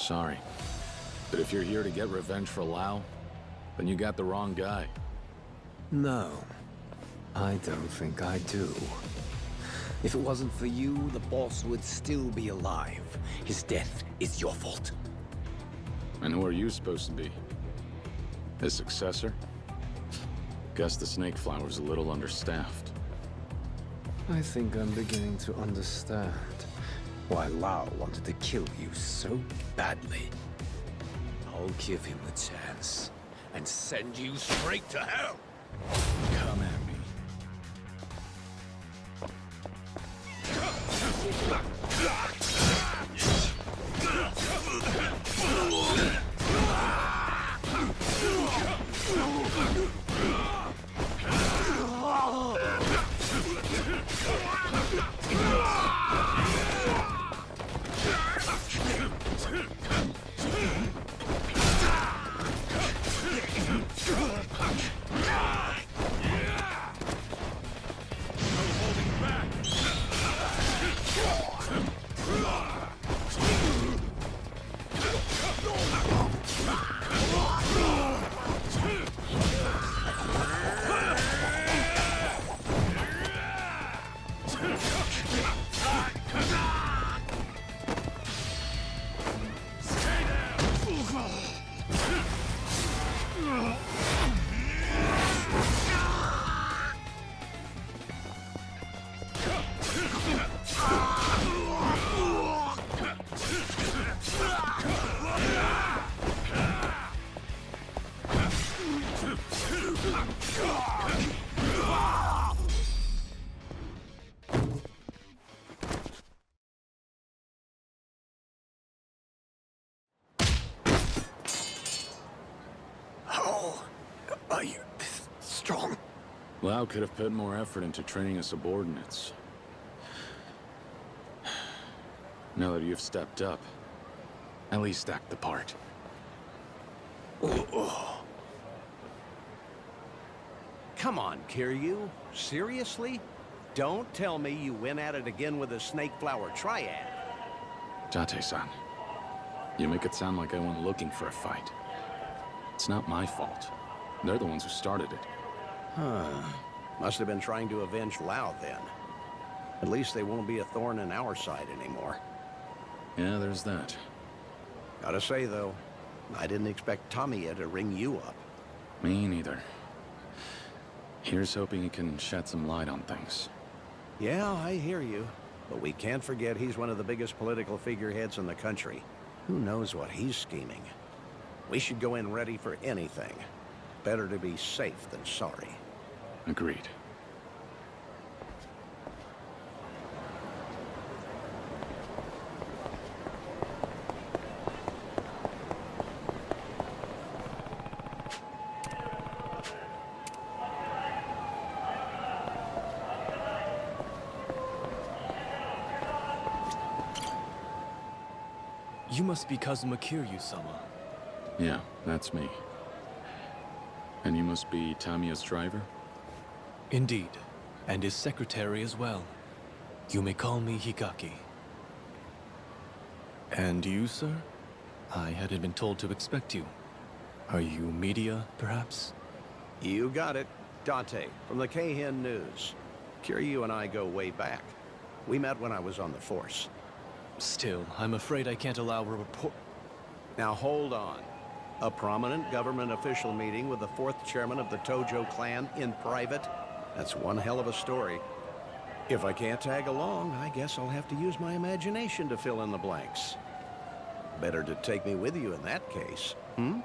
Sorry. But if you're here to get revenge for Lao, then you got the wrong guy. No. I don't think I do. If it wasn't for you, the boss would still be alive. His death is your fault. And who are you supposed to be? His successor? Guess the Snake Flower's a little understaffed. I think I'm beginning to understand why Lao wanted to kill you so badly. I'll give him a chance and send you straight to hell. Come at me. Are you strong? Lao could have put more effort into training his subordinates. Now that you've stepped up, at least act the part. Come on, Kiryu. Seriously? Don't tell me you went at it again with a Snake Flower Triad. Date-san, you make it sound like I went looking for a fight. It's not my fault. They're the ones who started it. Huh. Must have been trying to avenge Lao then. At least they won't be a thorn in our side anymore. Yeah, there's that. Gotta say, though, I didn't expect Tamiya to ring you up. Me neither. Here's hoping he can shed some light on things. Yeah, I hear you. But we can't forget he's one of the biggest political figureheads in the country. Who knows what he's scheming? We should go in ready for anything. Better to be safe than sorry. Agreed. You must be Kazuma Kiryu-sama. Yeah, that's me. And you must be Tamiya's driver? Indeed, and his secretary as well. You may call me Higaki. And you, sir? I hadn't been told to expect you. Are you media, perhaps? You got it. Dante, from the Keihin News. Kiryu and I go way back. We met when I was on the force. Still, I'm afraid I can't allow a report. Now hold on. A prominent government official meeting with the 4th chairman of the Tojo clan in private? That's one hell of a story. If I can't tag along, I guess I'll have to use my imagination to fill in the blanks. Better to take me with you in that case, hmm?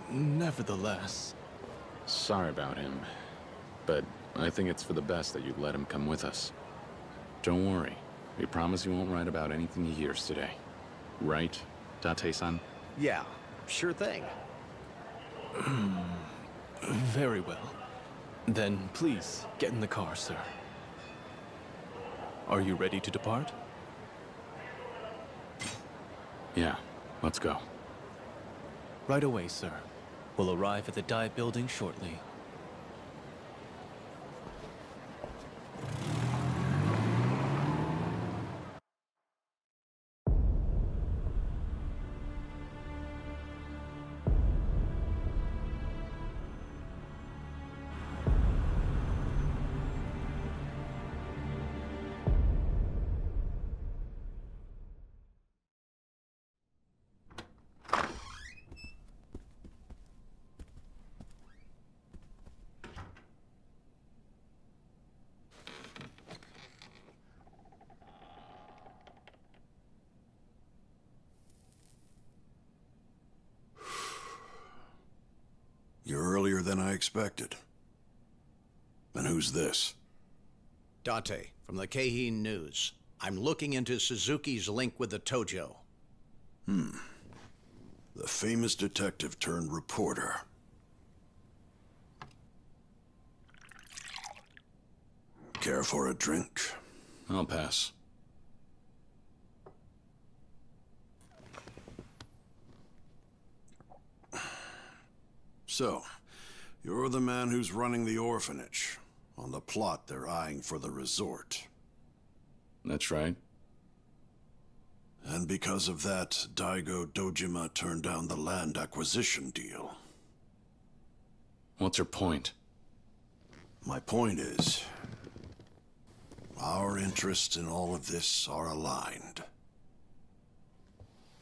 Nevertheless. Sorry about him, but I think it's for the best that you let him come with us. Don't worry. We promise you won't write about anything he hears today. Right, Date-san? Yeah, sure thing. Very well. Then please, get in the car, sir. Are you ready to depart? Yeah, let's go. Right away, sir. We'll arrive at the Dai building shortly. than I expected. And who's this? Dante, from the Keihin News. I'm looking into Suzuki's link with the Tojo. The famous detective turned reporter. Care for a drink? I'll pass. So, you're the man who's running the orphanage. On the plot, they're eyeing for the resort. That's right. And because of that, Daigo Dojima turned down the land acquisition deal. What's your point? My point is, our interests in all of this are aligned.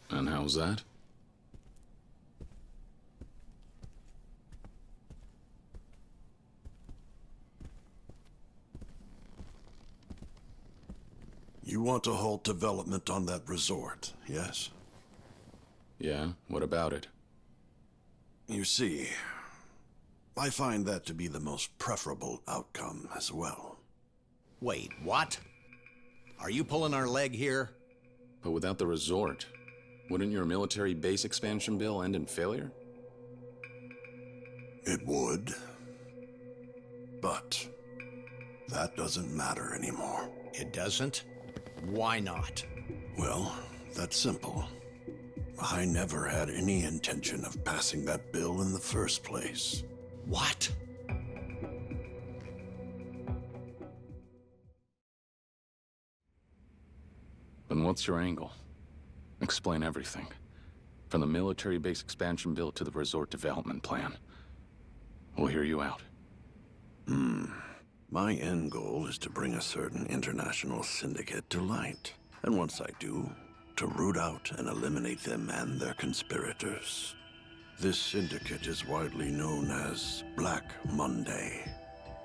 And how's that? You want to halt development on that resort, yes? Yeah, what about it? You see, I find that to be the most preferable outcome as well. Wait, what? Are you pulling our leg here? But without the resort, wouldn't your military base expansion bill end in failure? It would. But that doesn't matter anymore. It doesn't? Why not? Well, that's simple. I never had any intention of passing that bill in the first place. What? Then what's your angle? Explain everything. From the military base expansion bill to the resort development plan. We'll hear you out. My end goal is to bring a certain international syndicate to light. And once I do, to root out and eliminate them and their conspirators. This syndicate is widely known as Black Monday.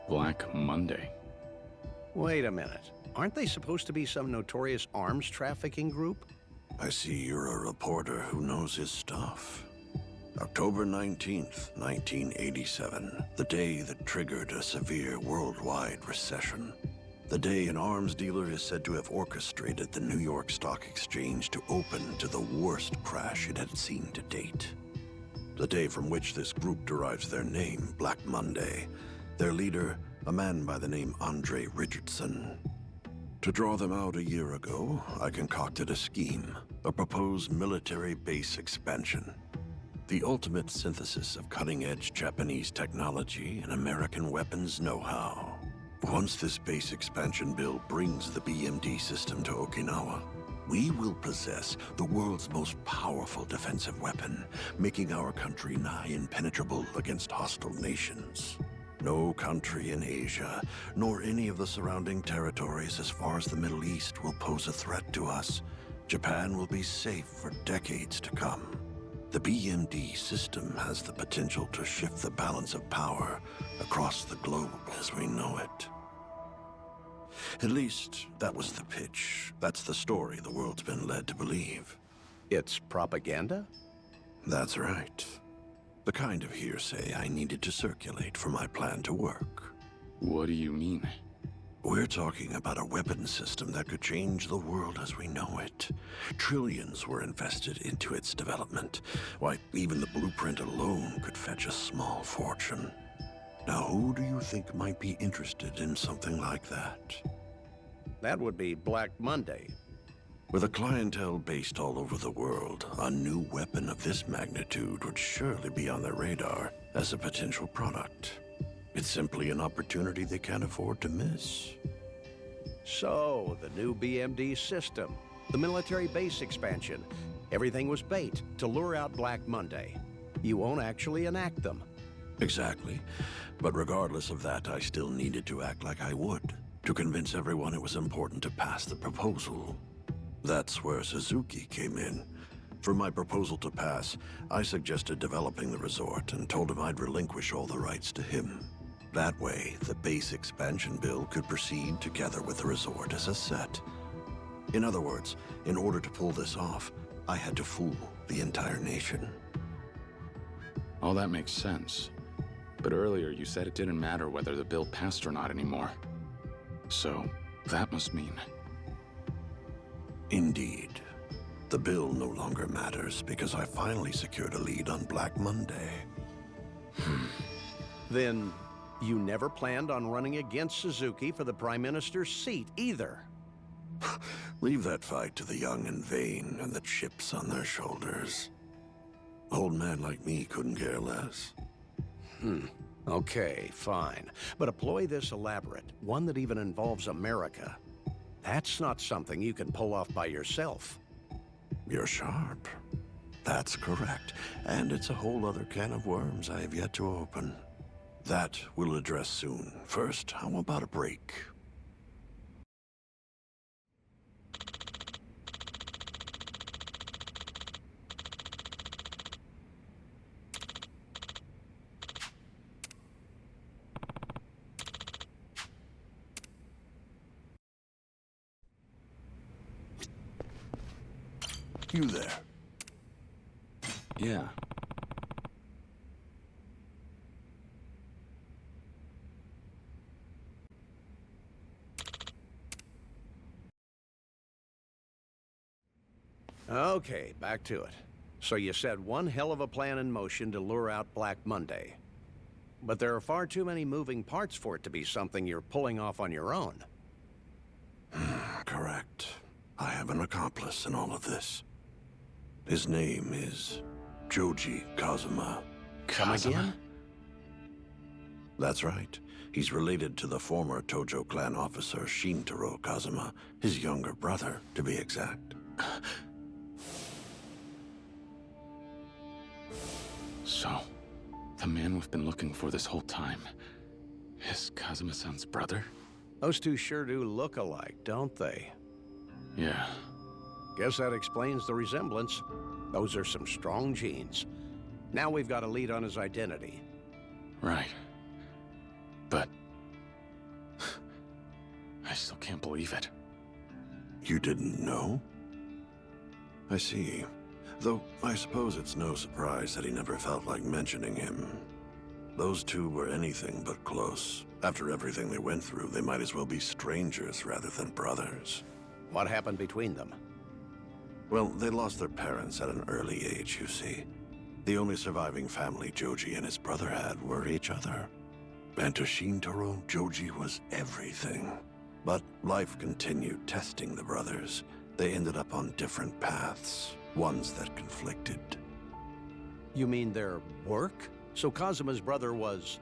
Black Monday? Wait a minute. Aren't they supposed to be some notorious arms trafficking group? I see you're a reporter who knows his stuff. October 19th, 1987, the day that triggered a severe worldwide recession. The day an arms dealer is said to have orchestrated the New York Stock Exchange to open to the worst crash it had seen to date. The day from which this group derives their name, Black Monday. Their leader, a man by the name Andre Richardson. To draw them out a year ago, I concocted a scheme, a proposed military base expansion. The ultimate synthesis of cutting-edge Japanese technology and American weapons know-how. Once this base expansion bill brings the BMD system to Okinawa, we will possess the world's most powerful defensive weapon, making our country nigh impenetrable against hostile nations. No country in Asia, nor any of the surrounding territories as far as the Middle East will pose a threat to us. Japan will be safe for decades to come. The BMD system has the potential to shift the balance of power across the globe as we know it. At least, that was the pitch. That's the story the world's been led to believe. It's propaganda? That's right. The kind of hearsay I needed to circulate for my plan to work. What do you mean? We're talking about a weapon system that could change the world as we know it. Trillions were invested into its development. Why, even the blueprint alone could fetch a small fortune. Now, who do you think might be interested in something like that? That would be Black Monday. With a clientele based all over the world, a new weapon of this magnitude would surely be on their radar as a potential product. It's simply an opportunity they can't afford to miss. So, the new BMD system, the military base expansion, everything was bait to lure out Black Monday. You won't actually enact them. Exactly. But regardless of that, I still needed to act like I would, to convince everyone it was important to pass the proposal. That's where Suzuki came in. For my proposal to pass, I suggested developing the resort and told him I'd relinquish all the rights to him. That way, the base expansion bill could proceed together with the resort as a set. In other words, in order to pull this off, I had to fool the entire nation. All that makes sense. But earlier you said it didn't matter whether the bill passed or not anymore. So, that must mean... Indeed. The bill no longer matters because I finally secured a lead on Black Monday. Then you never planned on running against Suzuki for the Prime Minister's seat either. Leave that fight to the young and vain and the chips on their shoulders. An old man like me couldn't care less. Okay, fine. But a ploy this elaborate, one that even involves America, that's not something you can pull off by yourself. You're sharp. That's correct. And it's a whole other can of worms I have yet to open. That we'll address soon. First, how about a break? You there? Yeah. Okay, back to it. So you set one hell of a plan in motion to lure out Black Monday. But there are far too many moving parts for it to be something you're pulling off on your own. Correct. I have an accomplice in all of this. His name is Joji Kazuma. Come again? That's right. He's related to the former Tojo clan officer Shintaro Kazuma, his younger brother, to be exact. So, the man we've been looking for this whole time is Kazuma-san's brother? Those two sure do look alike, don't they? Yeah. Guess that explains the resemblance. Those are some strong genes. Now we've got a lead on his identity. Right. But... I still can't believe it. You didn't know? I see. Though, I suppose it's no surprise that he never felt like mentioning him. Those two were anything but close. After everything they went through, they might as well be strangers rather than brothers. What happened between them? Well, they lost their parents at an early age, you see. The only surviving family Joji and his brother had were each other. And to Shintaro, Joji was everything. But life continued testing the brothers. They ended up on different paths, ones that conflicted. You mean their work? So Kazuma's brother was...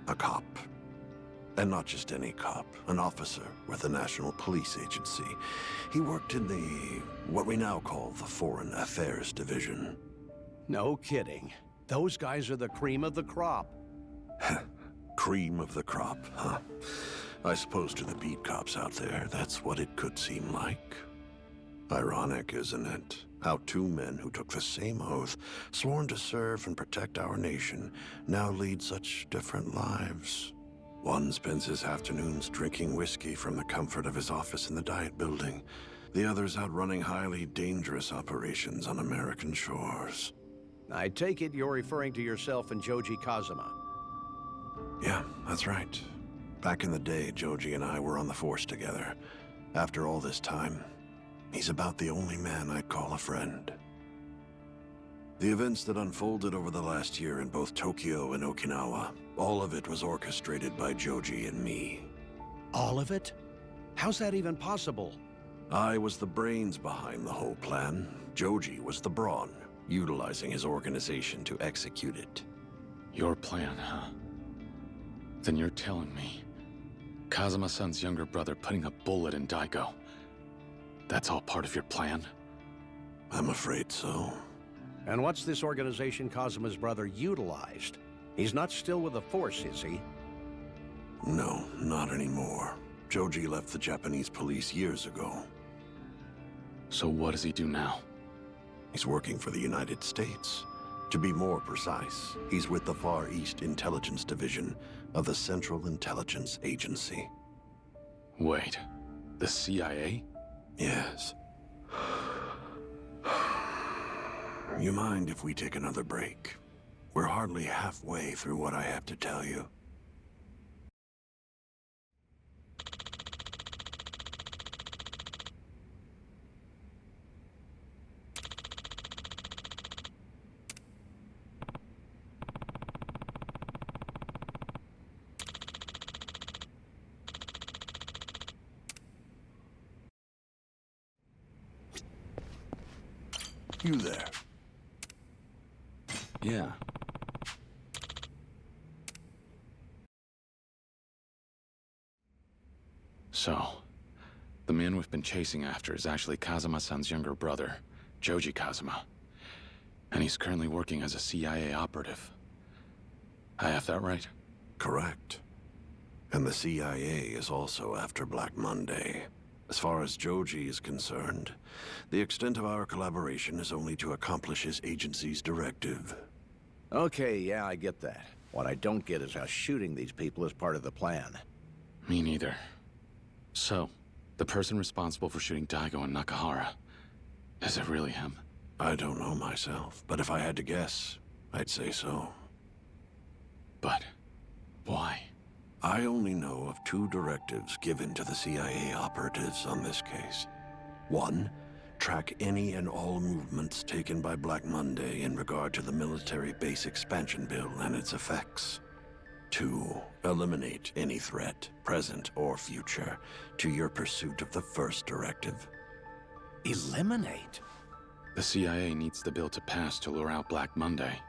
a cop. And not just any cop, an officer with the National Police Agency. He worked in the, what we now call the Foreign Affairs Division. No kidding. Those guys are the cream of the crop. Cream of the crop, huh? I suppose to the beat cops out there, that's what it could seem like. Ironic, isn't it? How two men who took the same oath, sworn to serve and protect our nation, now lead such different lives. One spends his afternoons drinking whiskey from the comfort of his office in the Diet Building. The other's out running highly dangerous operations on American shores. I take it you're referring to yourself and Joji Kazuma. Yeah, that's right. Back in the day, Joji and I were on the force together. After all this time, he's about the only man I'd call a friend. The events that unfolded over the last year in both Tokyo and Okinawa, all of it was orchestrated by Joji and me. All of it? How's that even possible? I was the brains behind the whole plan. Joji was the brawn, utilizing his organization to execute it. Your plan, huh? Then you're telling me Kazuma-san's younger brother putting a bullet in Daigo, that's all part of your plan? I'm afraid so. And what's this organization Kazuma's brother utilized? He's not still with the Force, is he? No, not anymore. Joji left the Japanese police years ago. So what does he do now? He's working for the United States. To be more precise, he's with the Far East Intelligence Division of the Central Intelligence Agency. Wait, the CIA? Yes. You mind if we take another break? We're hardly halfway through what I have to tell you. You there? Yeah. So, the man we've been chasing after is actually Kazuma-san's younger brother, Joji Kazuma. And he's currently working as a CIA operative. I have that right? Correct. And the CIA is also after Black Monday. As far as Joji is concerned, the extent of our collaboration is only to accomplish his agency's directive. Okay, yeah, I get that. What I don't get is how shooting these people is part of the plan. Me neither. So, the person responsible for shooting Daigo and Nakahara, is it really him? I don't know myself, but if I had to guess, I'd say so. But why? I only know of two directives given to the CIA operatives on this case. One, track any and all movements taken by Black Monday in regard to the military base expansion bill and its effects. Two, eliminate any threat, present or future, to your pursuit of the first directive. Eliminate? The CIA needs the bill to pass to lure out Black Monday.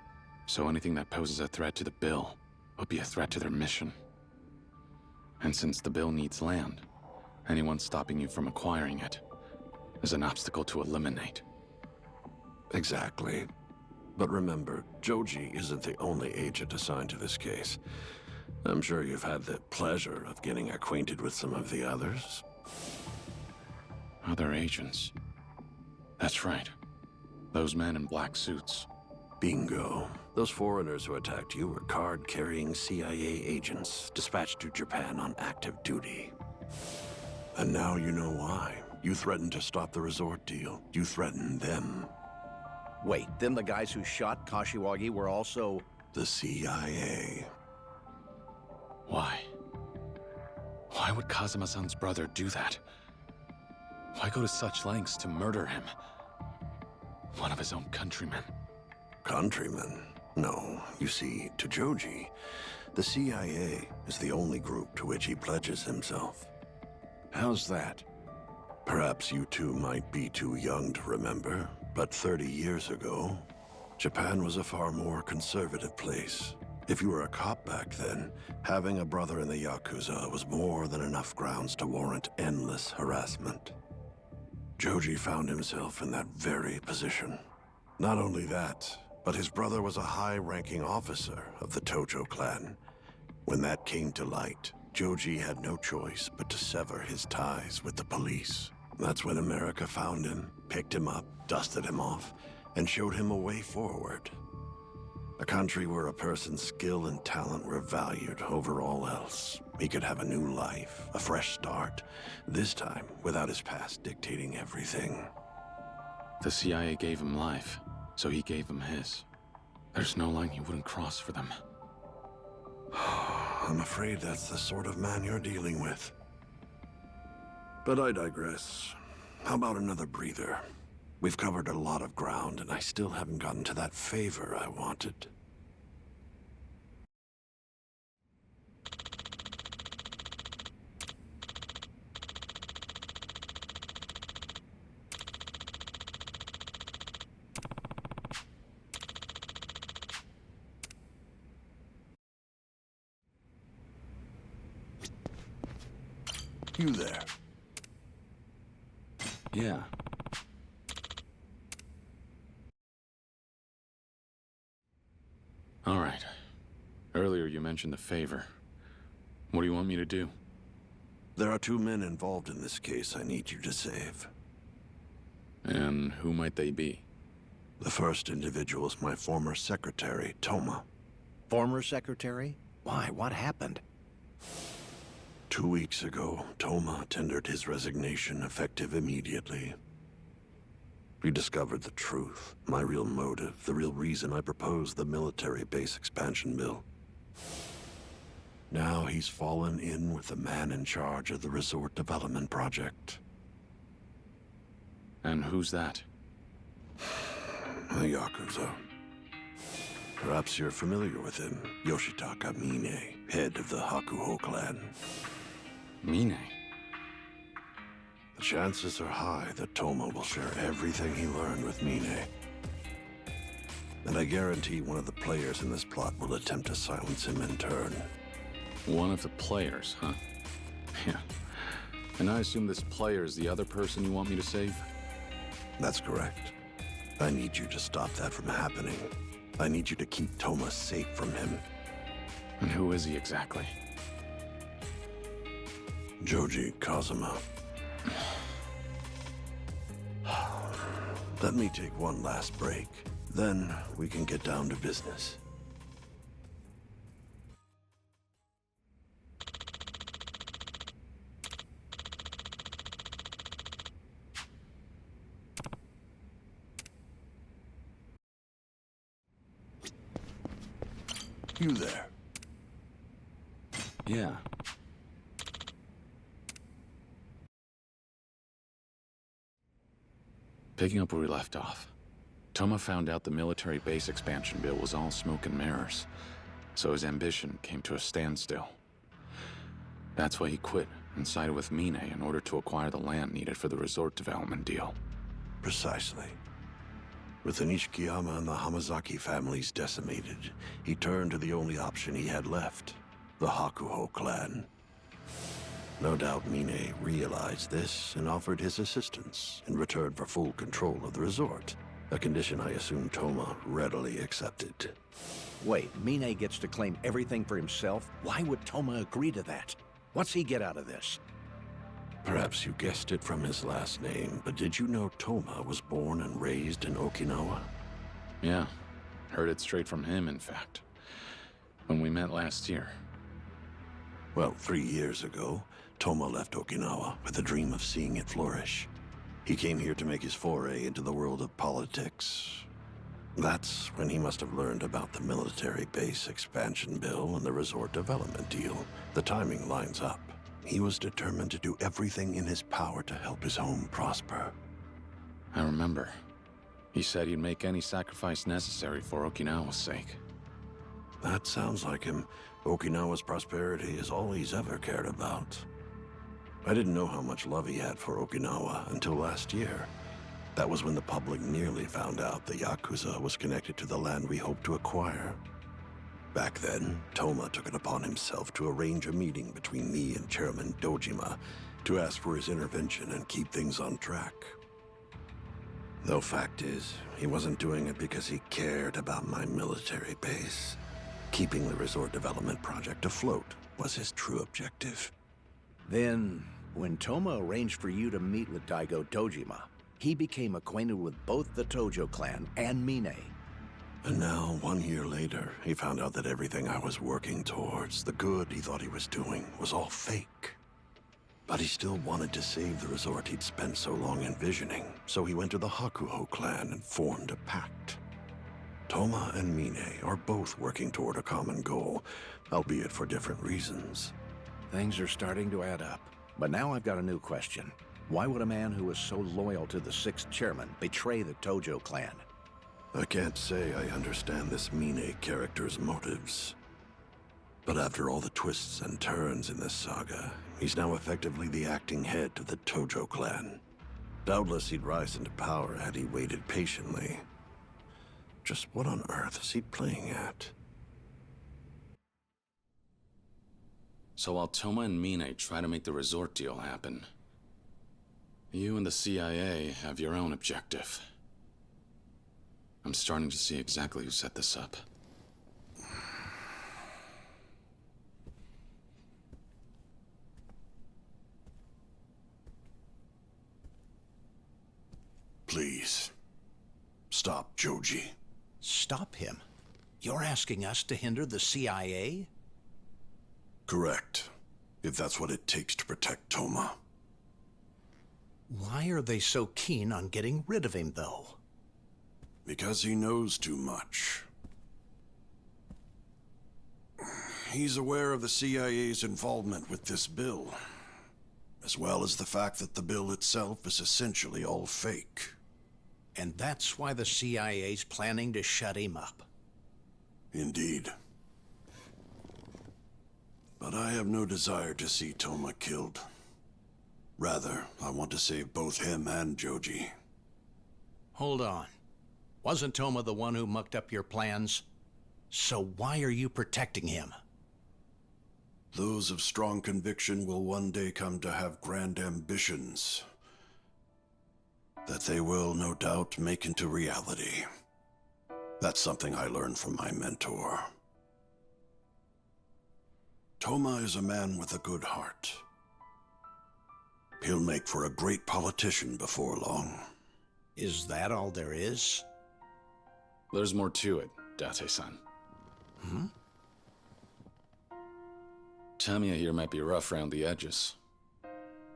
So anything that poses a threat to the bill would be a threat to their mission. And since the bill needs land, anyone stopping you from acquiring it is an obstacle to eliminate. Exactly. But remember, Joji isn't the only agent assigned to this case. I'm sure you've had the pleasure of getting acquainted with some of the others. Other agents? That's right. Those men in black suits. Bingo. Those foreigners who attacked you were card-carrying CIA agents dispatched to Japan on active duty. And now you know why. You threatened to stop the resort deal. You threatened them. Wait, then the guys who shot Kashiwagi were also... The CIA. Why? Why would Kazuma-san's brother do that? Why go to such lengths to murder him? One of his own countrymen. Countrymen? No. You see, to Joji, the CIA is the only group to which he pledges himself. How's that? Perhaps you two might be too young to remember, but 30 years ago, Japan was a far more conservative place. If you were a cop back then, having a brother in the Yakuza was more than enough grounds to warrant endless harassment. Joji found himself in that very position. Not only that, but his brother was a high-ranking officer of the Tojo clan. When that came to light, Joji had no choice but to sever his ties with the police. That's when America found him, picked him up, dusted him off, and showed him a way forward. A country where a person's skill and talent were valued over all else. He could have a new life, a fresh start, this time without his past dictating everything. The CIA gave him life, so he gave him his. There's no line he wouldn't cross for them. I'm afraid that's the sort of man you're dealing with. But I digress. How about another breather? We've covered a lot of ground, and I still haven't gotten to that favor I wanted. You there? Yeah. All right. Earlier you mentioned the favor. What do you want me to do? There are two men involved in this case I need you to save. And who might they be? The first individual is my former secretary, Toma. Former secretary? Why? What happened? 2 weeks ago, Toma tendered his resignation effective immediately. He discovered the truth, my real motive, the real reason I proposed the military base expansion bill. Now he's fallen in with the man in charge of the resort development project. And who's that? The Yakuza. Perhaps you're familiar with him. Yoshitaka Mine, head of the Hakuho clan. Mine? The chances are high that Toma will share everything he learned with Mine. And I guarantee one of the players in this plot will attempt to silence him in turn. One of the players, huh? Yeah. And I assume this player is the other person you want me to save? That's correct. I need you to stop that from happening. I need you to keep Toma safe from him. And who is he exactly? Joji Kazuma. Let me take one last break. Then we can get down to business. You there? Yeah. Picking up where we left off. Toma found out the military base expansion bill was all smoke and mirrors, so his ambition came to a standstill. That's why he quit and sided with Mine in order to acquire the land needed for the resort development deal. Precisely. With the Nishikiyama and the Hamazaki families decimated, he turned to the only option he had left, the Hakuho clan. No doubt Mine realized this and offered his assistance in return for full control of the resort, a condition I assume Toma readily accepted. Wait, Mine gets to claim everything for himself? Why would Toma agree to that? What's he get out of this? Perhaps you guessed it from his last name, but did you know Toma was born and raised in Okinawa? Yeah, heard it straight from him, in fact. When we met last year. Well, 3 years ago, Toma left Okinawa with a dream of seeing it flourish. He came here to make his foray into the world of politics. That's when he must have learned about the military base expansion bill and the resort development deal. The timing lines up. He was determined to do everything in his power to help his home prosper. I remember. He said he'd make any sacrifice necessary for Okinawa's sake. That sounds like him. Okinawa's prosperity is all he's ever cared about. I didn't know how much love he had for Okinawa until last year. That was when the public nearly found out the Yakuza was connected to the land we hoped to acquire. Back then, Toma took it upon himself to arrange a meeting between me and Chairman Dojima to ask for his intervention and keep things on track. Though fact is, he wasn't doing it because he cared about my military base. Keeping the resort development project afloat was his true objective. Then, when Toma arranged for you to meet with Daigo Dojima, he became acquainted with both the Tojo clan and Mine. And now, 1 year later, he found out that everything I was working towards, the good he thought he was doing, was all fake. But he still wanted to save the resort he'd spent so long envisioning, so he went to the Hakuho clan and formed a pact. Toma and Mine are both working toward a common goal, albeit for different reasons. Things are starting to add up. But now I've got a new question. Why would a man who is so loyal to the 6th chairman betray the Tojo clan? I can't say I understand this Mine character's motives. But after all the twists and turns in this saga, he's now effectively the acting head of the Tojo clan. Doubtless he'd rise into power had he waited patiently. Just what on earth is he playing at? So while Toma and Mine try to make the resort deal happen, you and the CIA have your own objective. I'm starting to see exactly who set this up. Please, stop Joji. Stop him? You're asking us to hinder the CIA? Correct. If that's what it takes to protect Toma. Why are they so keen on getting rid of him, though? Because he knows too much. He's aware of the CIA's involvement with this bill, as well as the fact that the bill itself is essentially all fake. And that's why the CIA's planning to shut him up. Indeed. But I have no desire to see Toma killed. Rather, I want to save both him and Joji. Hold on. Wasn't Toma the one who mucked up your plans? So why are you protecting him? Those of strong conviction will one day come to have grand ambitions that they will, no doubt, make into reality. That's something I learned from my mentor. Toma is a man with a good heart. He'll make for a great politician before long. Is that all there is? There's more to it, Date-san. Hmm? Tamiya here might be rough around the edges,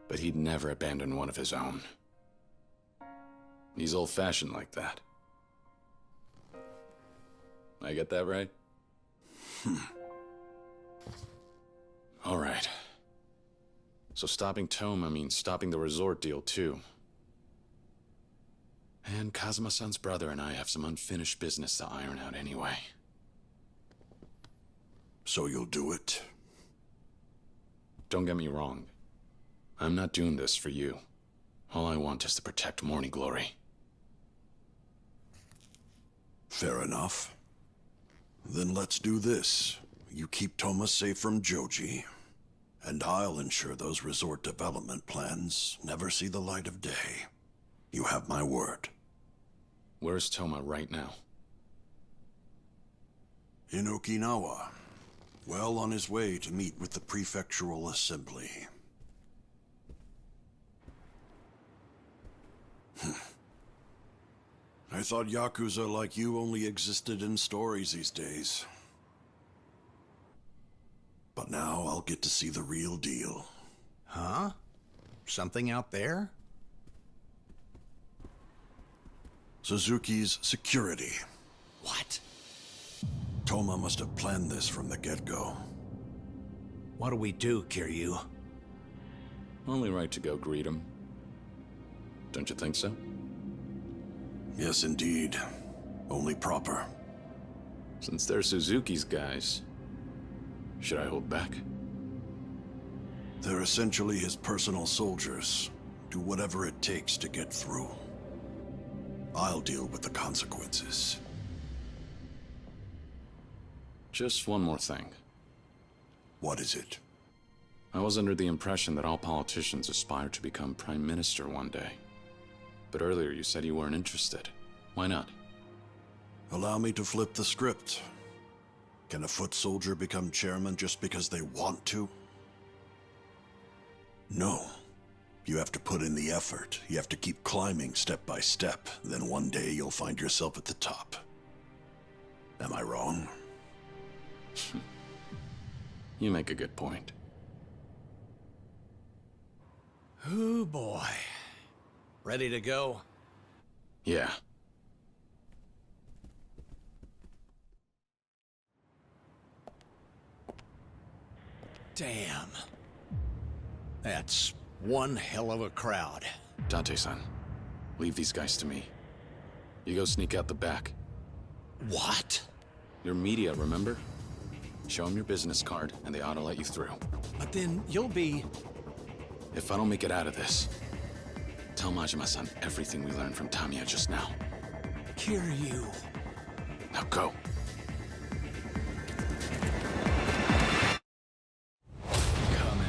but he'd never abandon one of his own. He's old-fashioned like that. I get that right? All right. So stopping Toma means stopping the resort deal, too. And Kazuma-san's brother and I have some unfinished business to iron out anyway. So you'll do it? Don't get me wrong. I'm not doing this for you. All I want is to protect Morning Glory. Fair enough. Then let's do this. You keep Toma safe from Joji, and I'll ensure those resort development plans never see the light of day. You have my word. Where's Toma right now? In Okinawa. Well on his way to meet with the prefectural assembly. I thought Yakuza like you only existed in stories these days. But now I'll get to see the real deal. Huh? Something out there? Suzuki's security. What? Toma must have planned this from the get-go. What do we do, Kiryu? Only right to go greet him. Don't you think so? Yes, indeed. Only proper. Since they're Suzuki's guys, should I hold back? They're essentially his personal soldiers. Do whatever it takes to get through. I'll deal with the consequences. Just one more thing. What is it? I was under the impression that all politicians aspire to become Prime Minister one day. But earlier you said you weren't interested. Why not? Allow me to flip the script. Can a foot soldier become chairman just because they want to? No. You have to put in the effort. You have to keep climbing step by step. Then one day you'll find yourself at the top. Am I wrong? You make a good point. Oh boy. Ready to go? Yeah. Damn. That's one hell of a crowd. Date-san, leave these guys to me. You go sneak out the back. What? You're media, remember? Show them your business card, and they ought to let you through. But then you'll be... If I don't make it out of this, tell Majima-san everything we learned from Tamiya just now. Kiryu. Now go. Come in.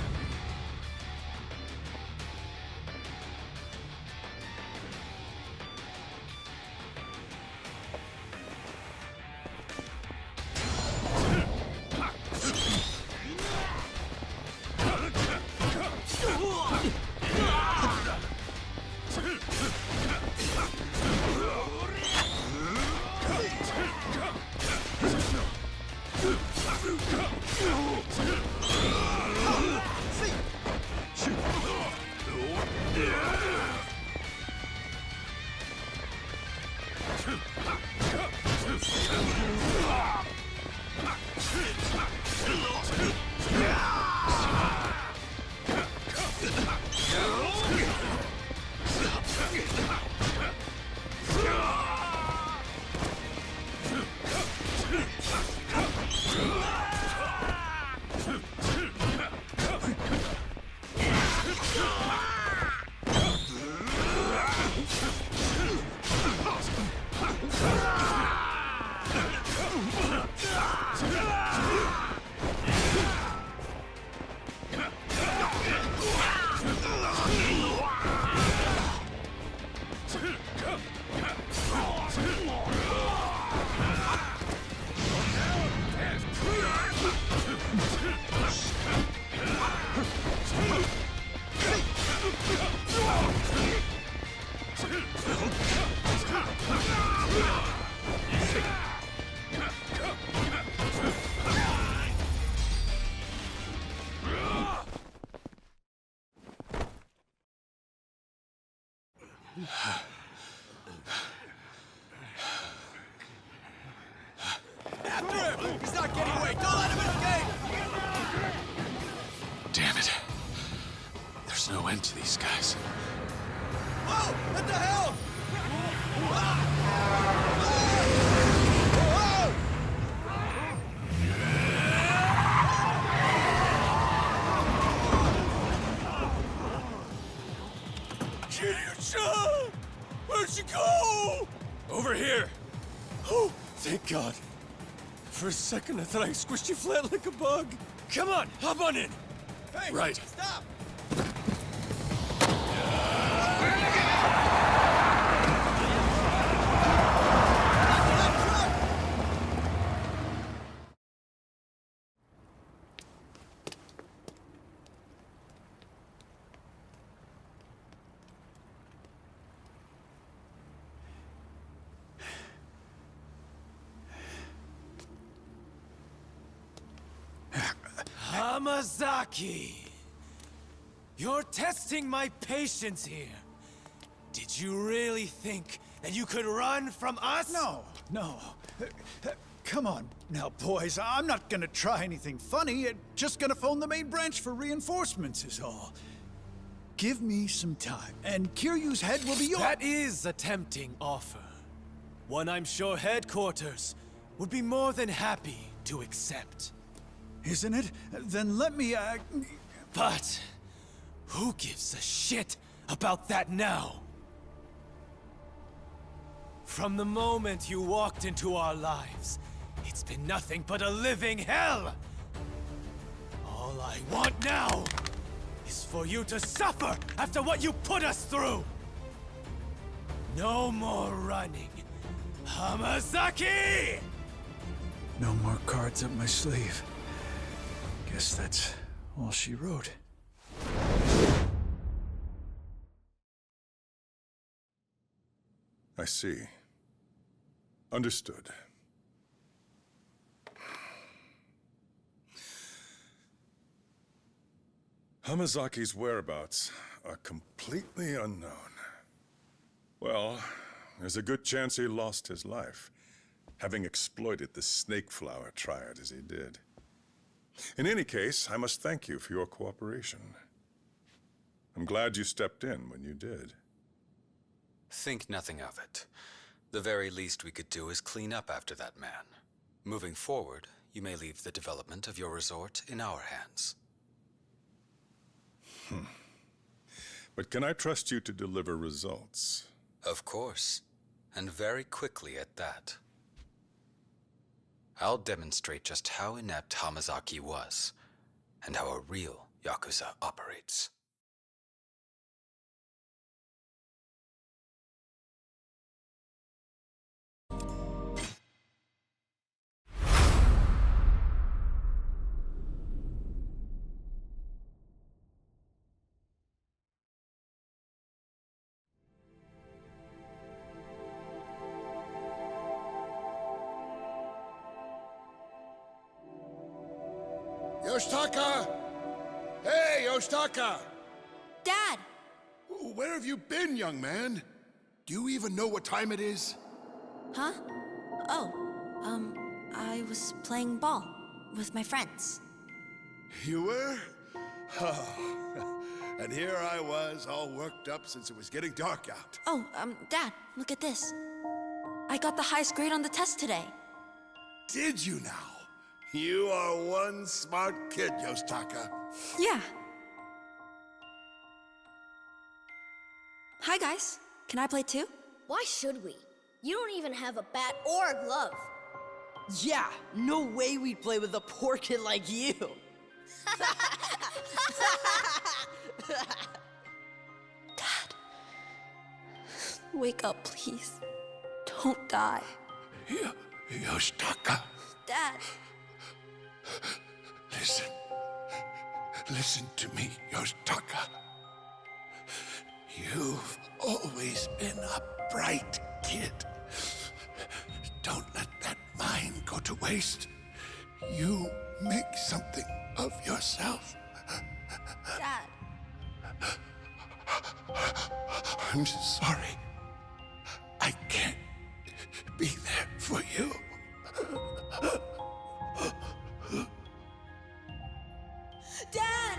He's not getting away! Don't let him escape! Damn it. There's no end to these guys. Whoa! What the hell? Kiryu-chan! Where'd you go? Over here. Oh, thank God. For a second, I thought I squished you flat like a bug. Come on, hop on in. Hey, right. Stop. Hamazaki! You're testing my patience here. Did you really think that you could run from us? No. Come on now, boys. I'm not gonna try anything funny. Just gonna phone the main branch for reinforcements is all. Give me some time, and Kiryu's head will be yours. That is a tempting offer. One I'm sure headquarters would be more than happy to accept. Isn't it? Then let me, But who gives a shit about that now? From the moment you walked into our lives, it's been nothing but a living hell! All I want now is for you to suffer after what you put us through! No more running, Hamazaki! No more cards up my sleeve. Guess that's all she wrote. I see. Understood. Hamazaki's whereabouts are completely unknown. Well, there's a good chance he lost his life, having exploited the snake flower triad as he did. In any case, I must thank you for your cooperation. I'm glad you stepped in when you did. Think nothing of it. The very least we could do is clean up after that man. Moving forward, you may leave the development of your resort in our hands. But can I trust you to deliver results? Of course, and very quickly at that. I'll demonstrate just how inept Hamazaki was, and how a real Yakuza operates. Yoshitaka! Hey, Yoshitaka! Dad! Where have you been, young man? Do you even know what time it is? Huh? Oh, I was playing ball with my friends. You were? Oh. And here I was, all worked up since it was getting dark out. Oh, Dad, look at this. I got the highest grade on the test today. Did you now? You are one smart kid, Yoshitaka. Yeah. Hi, guys. Can I play too? Why should we? You don't even have a bat or a glove. Yeah, no way we'd play with a poor kid like you. Dad. Wake up, please. Don't die. Yoshitaka, Dad. listen. Listen to me, Yoshitaka. You've always been a bright kid. Don't let that mind go to waste. You make something of yourself. Dad. I'm sorry. I can't be there for you. Dad!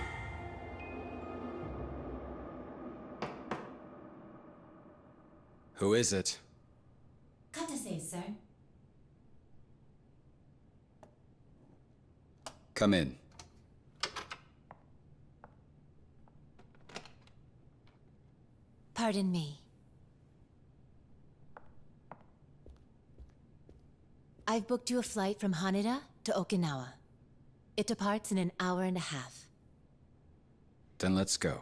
Who is it? Katase, sir. Come in. Pardon me. I've booked you a flight from Haneda to Okinawa. It departs in an hour and a half. Then let's go.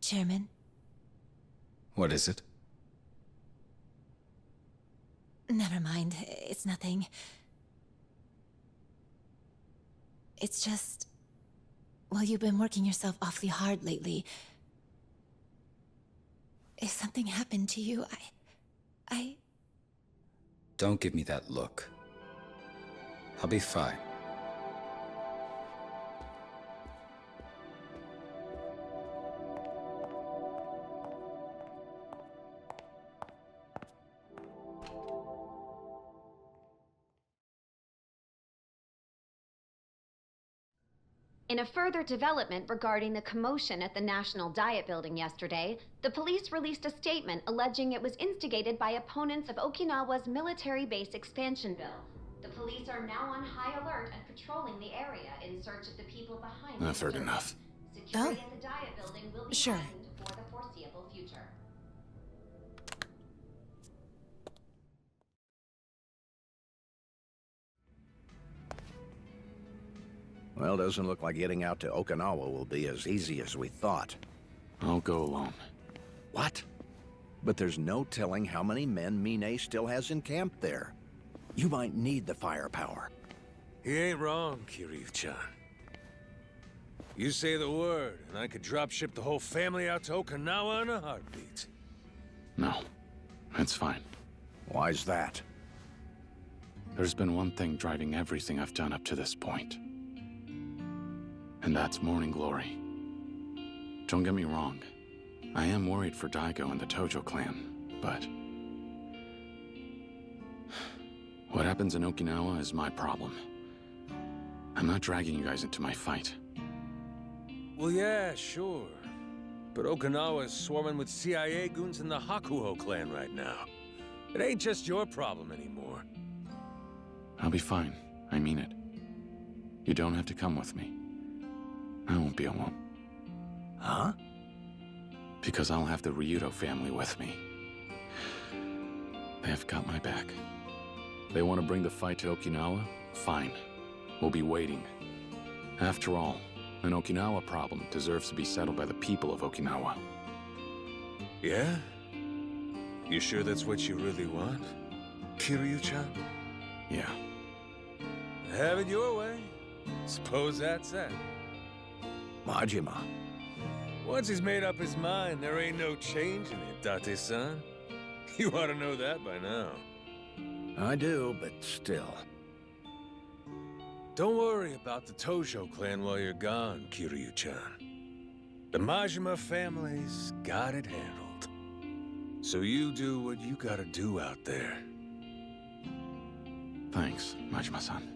Chairman? What is it? Never mind. It's nothing. It's just... Well, you've been working yourself awfully hard lately. If something happened to you, I... Don't give me that look. I'll be fine. In a further development regarding the commotion at the National Diet Building yesterday, the police released a statement alleging it was instigated by opponents of Okinawa's military base expansion bill. The police are now on high alert and patrolling the area in search of the people behind I've heard enough. Security at the Diet Building will be Sure. heightened for the foreseeable future. Well, doesn't look like getting out to Okinawa will be as easy as we thought. I'll go alone. What? But there's no telling how many men Mine still has in camp there. You might need the firepower. He ain't wrong, Kiryu-chan. You say the word, and I could drop ship the whole family out to Okinawa in a heartbeat. No, that's fine. Why's that? There's been one thing driving everything I've done up to this point. And that's Morning Glory. Don't get me wrong. I am worried for Daigo and the Tojo clan, but... what happens in Okinawa is my problem. I'm not dragging you guys into my fight. Well, yeah, sure. But Okinawa's swarming with CIA goons in the Hakuho clan right now. It ain't just your problem anymore. I'll be fine. I mean it. You don't have to come with me. I won't be alone. Huh? Because I'll have the Ryudo family with me. They've got my back. They want to bring the fight to Okinawa? Fine. We'll be waiting. After all, an Okinawa problem deserves to be settled by the people of Okinawa. Yeah? You sure that's what you really want, Kiryu-chan? Yeah. Have it your way. Suppose that's that. Majima. Once he's made up his mind, there ain't no changing it, Date-san. You ought to know that by now. I do, but still. Don't worry about the Tojo clan while you're gone, Kiryu-chan. The Majima family's got it handled. So you do what you gotta do out there. Thanks, Majima-san.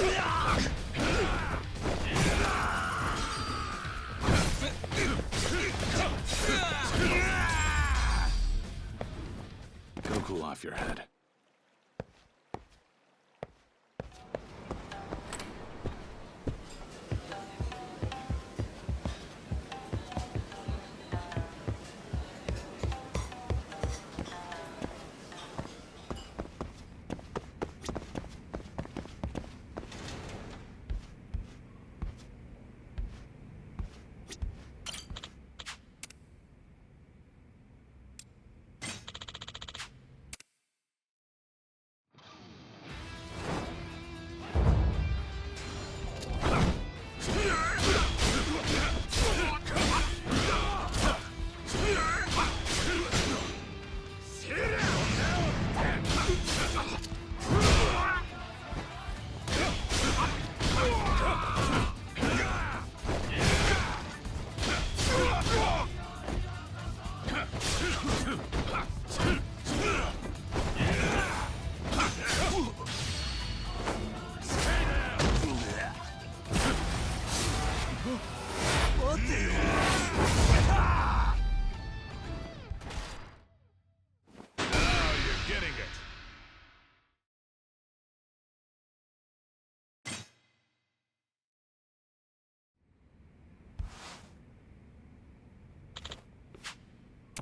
Go cool off your head.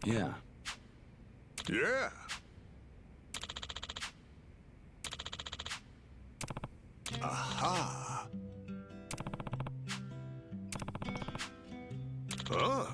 Yeah. Yeah. Aha. Huh.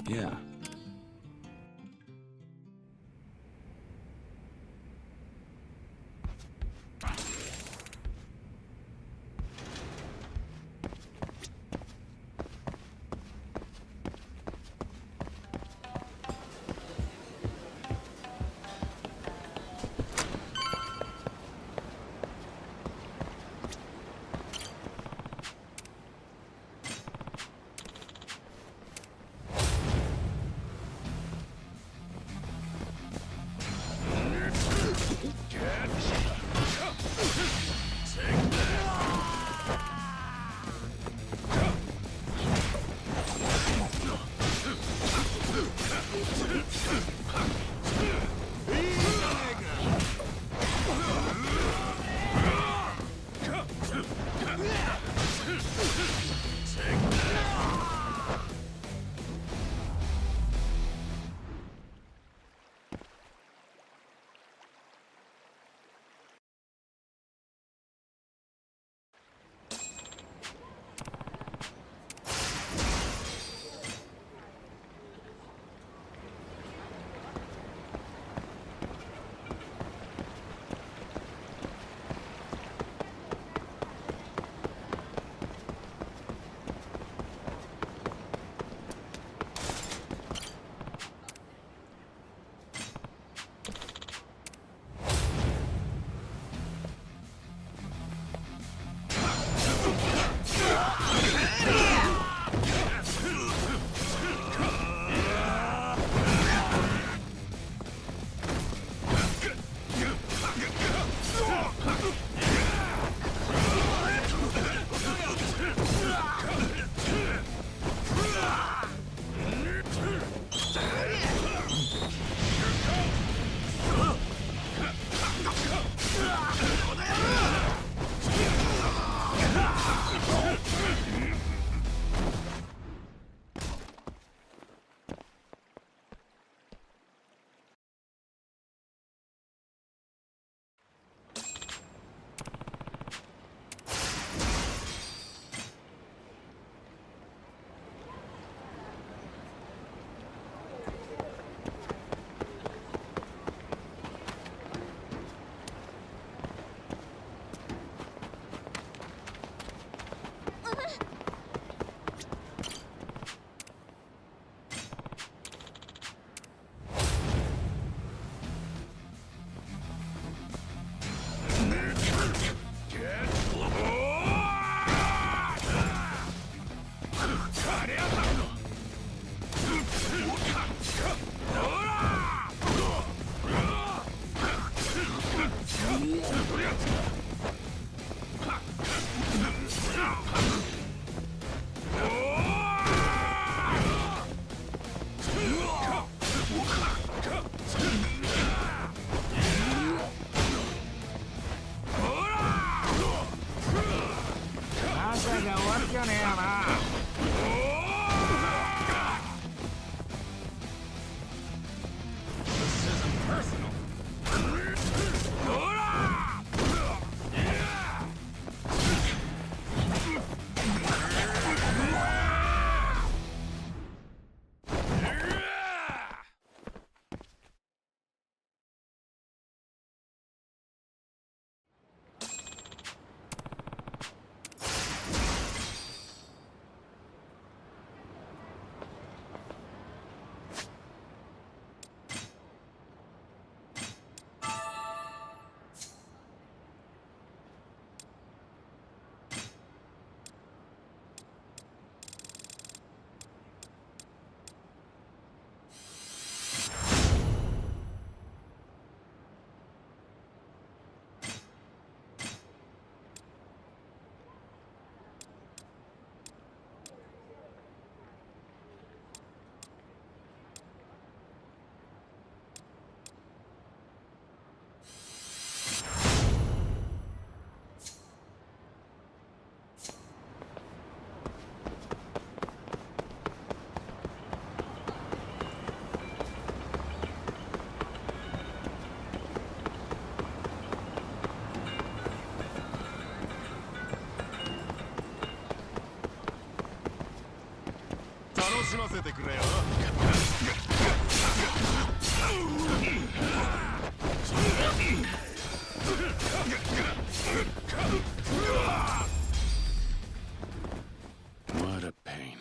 Yeah. しませてくれよ。What a pain.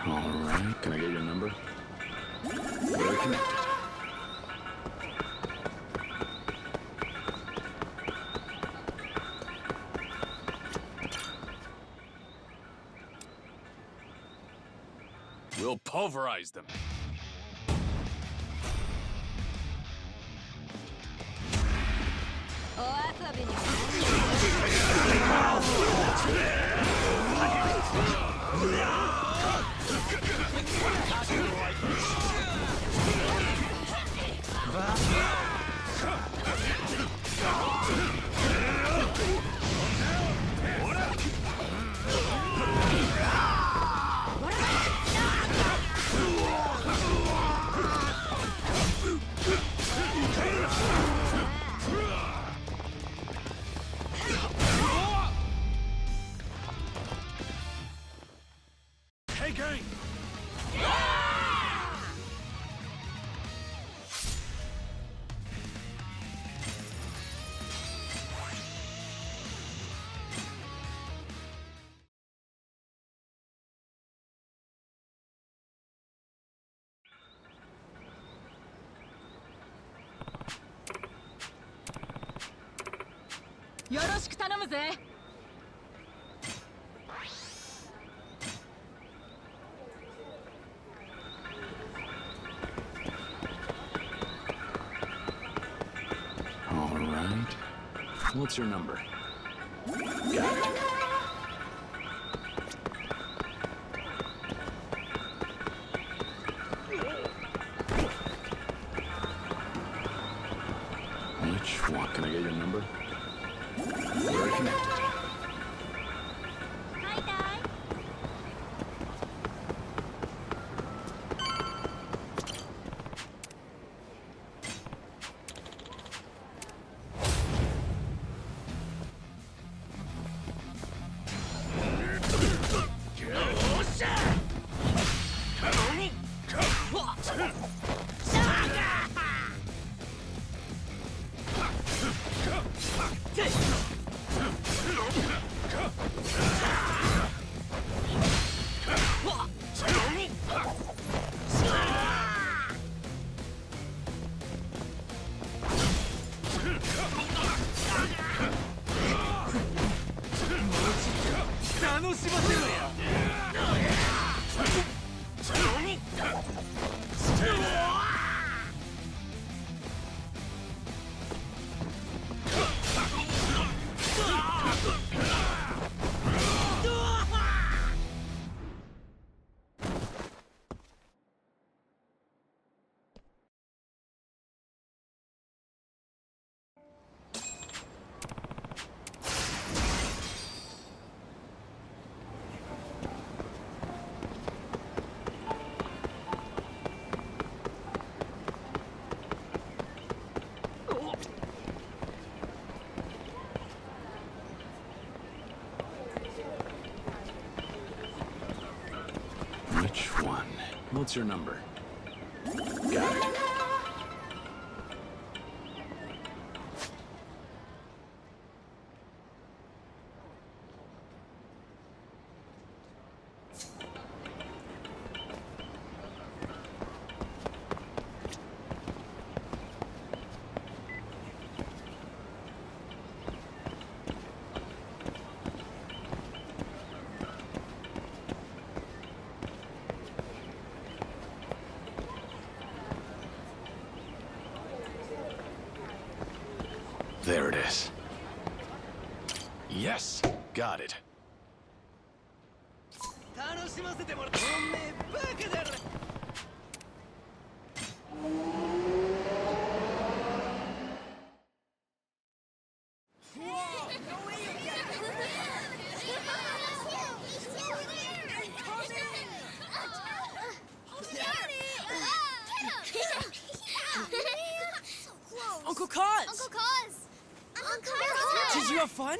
Alright, can I get your number? We're connected. We'll pulverize them. Hey, gang! Alright. What's your number? Got it. Which one? Can I get your number? We're connected. Which one? What's your number? Got it. There it is. Yes, got it. Uncle Kaz! Uncle Kaz! Uncle Kaz! Did you have fun?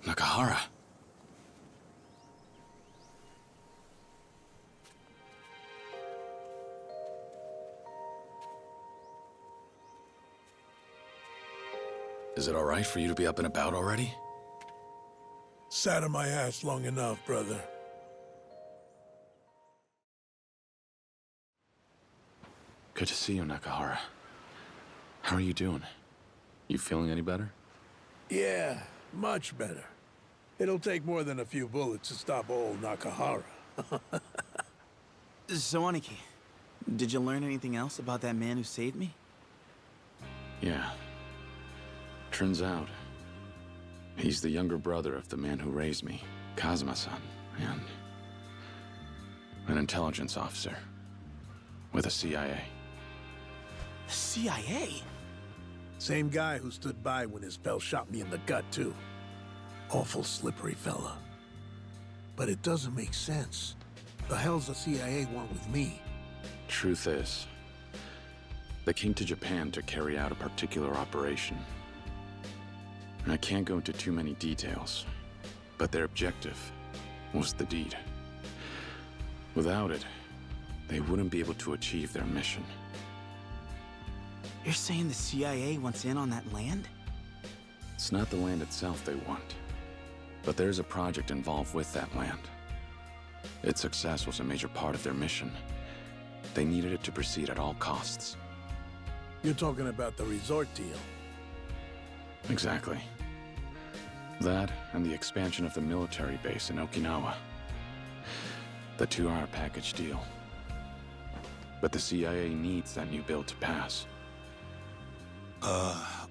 Nakahara. Is it all right for you to be up and about already? Sat on my ass long enough, brother. Good to see you, Nakahara. How are you doing? You feeling any better? Yeah, much better. It'll take more than a few bullets to stop old Nakahara. So, Aniki, did you learn anything else about that man who saved me? Yeah. Turns out, he's the younger brother of the man who raised me, Kazuma-san, and an intelligence officer with the CIA. The CIA? Same guy who stood by when his pal shot me in the gut, too. Awful slippery fella. But it doesn't make sense. The hell's the CIA want with me? Truth is, they came to Japan to carry out a particular operation. And I can't go into too many details, but their objective was the deed. Without it, they wouldn't be able to achieve their mission. You're saying the CIA wants in on that land? It's not the land itself they want, but there's a project involved with that land. Its success was a major part of their mission. They needed it to proceed at all costs. You're talking about the resort deal. Exactly. That and the expansion of the military base in Okinawa. The 2 are a package deal. But the CIA needs that new bill to pass.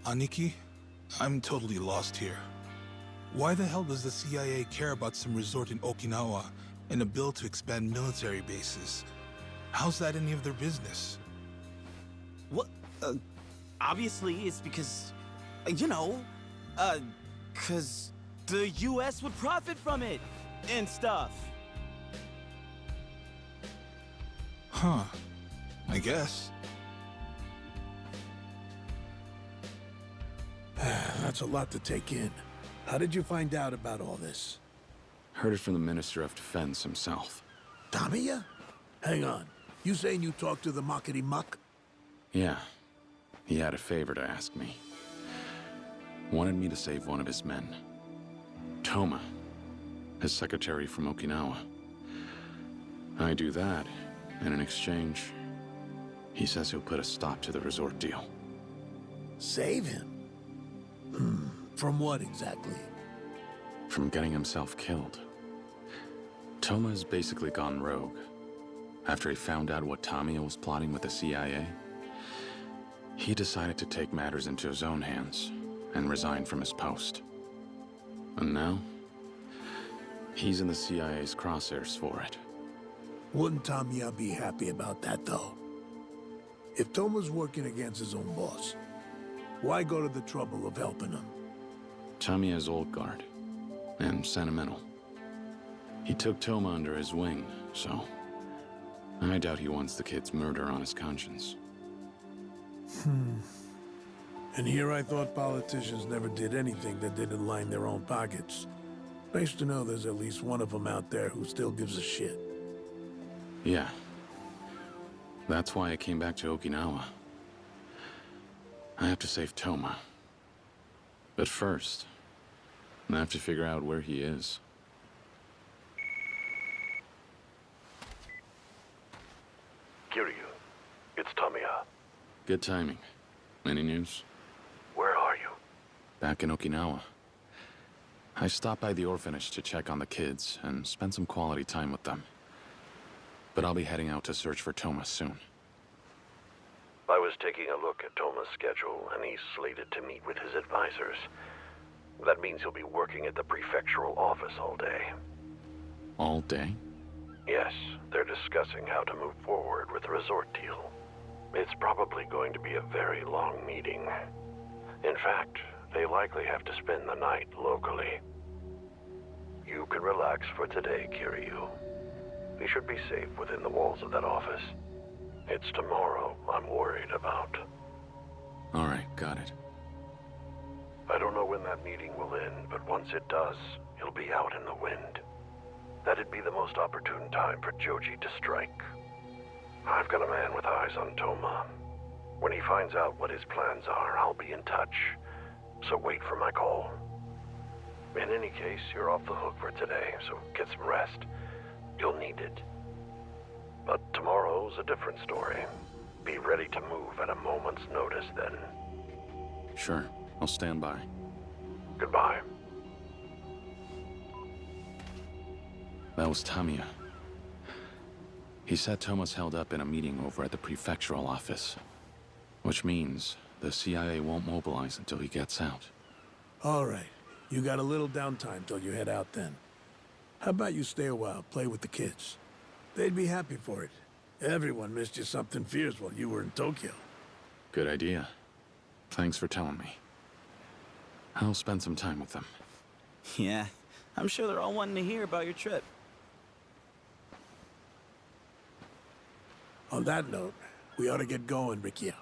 Aniki? I'm totally lost here. Why the hell does the CIA care about some resort in Okinawa and a bill to expand military bases? How's that any of their business? What? Obviously it's because, cause the US would profit from it and stuff. Huh. I guess. That's a lot to take in. How did you find out about all this? Heard it from the Minister of Defense himself. Tamiya? Hang on. You saying you talked to the Makiri Muck? Yeah. He had a favor to ask me. Wanted me to save one of his men. Toma, his secretary from Okinawa. I do that, and in exchange, he says he'll put a stop to the resort deal. Save him? From what exactly? From getting himself killed. Toma has basically gone rogue. After he found out what Tamiya was plotting with the CIA, he decided to take matters into his own hands and resign from his post. And now, he's in the CIA's crosshairs for it. Wouldn't Tamiya be happy about that, though? If Toma's working against his own boss, why go to the trouble of helping him? Tamiya's old guard, and sentimental. He took Toma under his wing, so I doubt he wants the kid's murder on his conscience. And here I thought politicians never did anything that didn't line their own pockets. Nice to know there's at least one of them out there who still gives a shit. Yeah. That's why I came back to Okinawa. I have to save Toma. But first, I have to figure out where he is. Kiryu, it's Tamiya. Good timing. Any news? Where are you? Back in Okinawa. I stopped by the orphanage to check on the kids and spend some quality time with them. But I'll be heading out to search for Toma soon. I was taking a look at Toma's schedule, and he's slated to meet with his advisors. That means he'll be working at the prefectural office all day. All day? Yes, they're discussing how to move forward with the resort deal. It's probably going to be a very long meeting. In fact, they likely have to spend the night locally. You can relax for today, Kiryu. We should be safe within the walls of that office. It's tomorrow I'm worried about. All right, got it. I don't know when that meeting will end, but once it does, he'll be out in the wind. That'd be the most opportune time for Joji to strike. I've got a man with eyes on Toma. When he finds out what his plans are, I'll be in touch. So wait for my call. In any case, you're off the hook for today, so get some rest. You'll need it. But tomorrow's a different story. Be ready to move at a moment's notice then. Sure, I'll stand by. Goodbye. That was Tamiya. He said Toma's held up in a meeting over at the prefectural office. Which means the CIA won't mobilize until he gets out. All right. You got a little downtime till you head out then. How about you stay a while, play with the kids? They'd be happy for it. Everyone missed you something fierce while you were in Tokyo. Good idea. Thanks for telling me. I'll spend some time with them. Yeah, I'm sure they're all wanting to hear about your trip. On that note, we ought to get going, Rikia.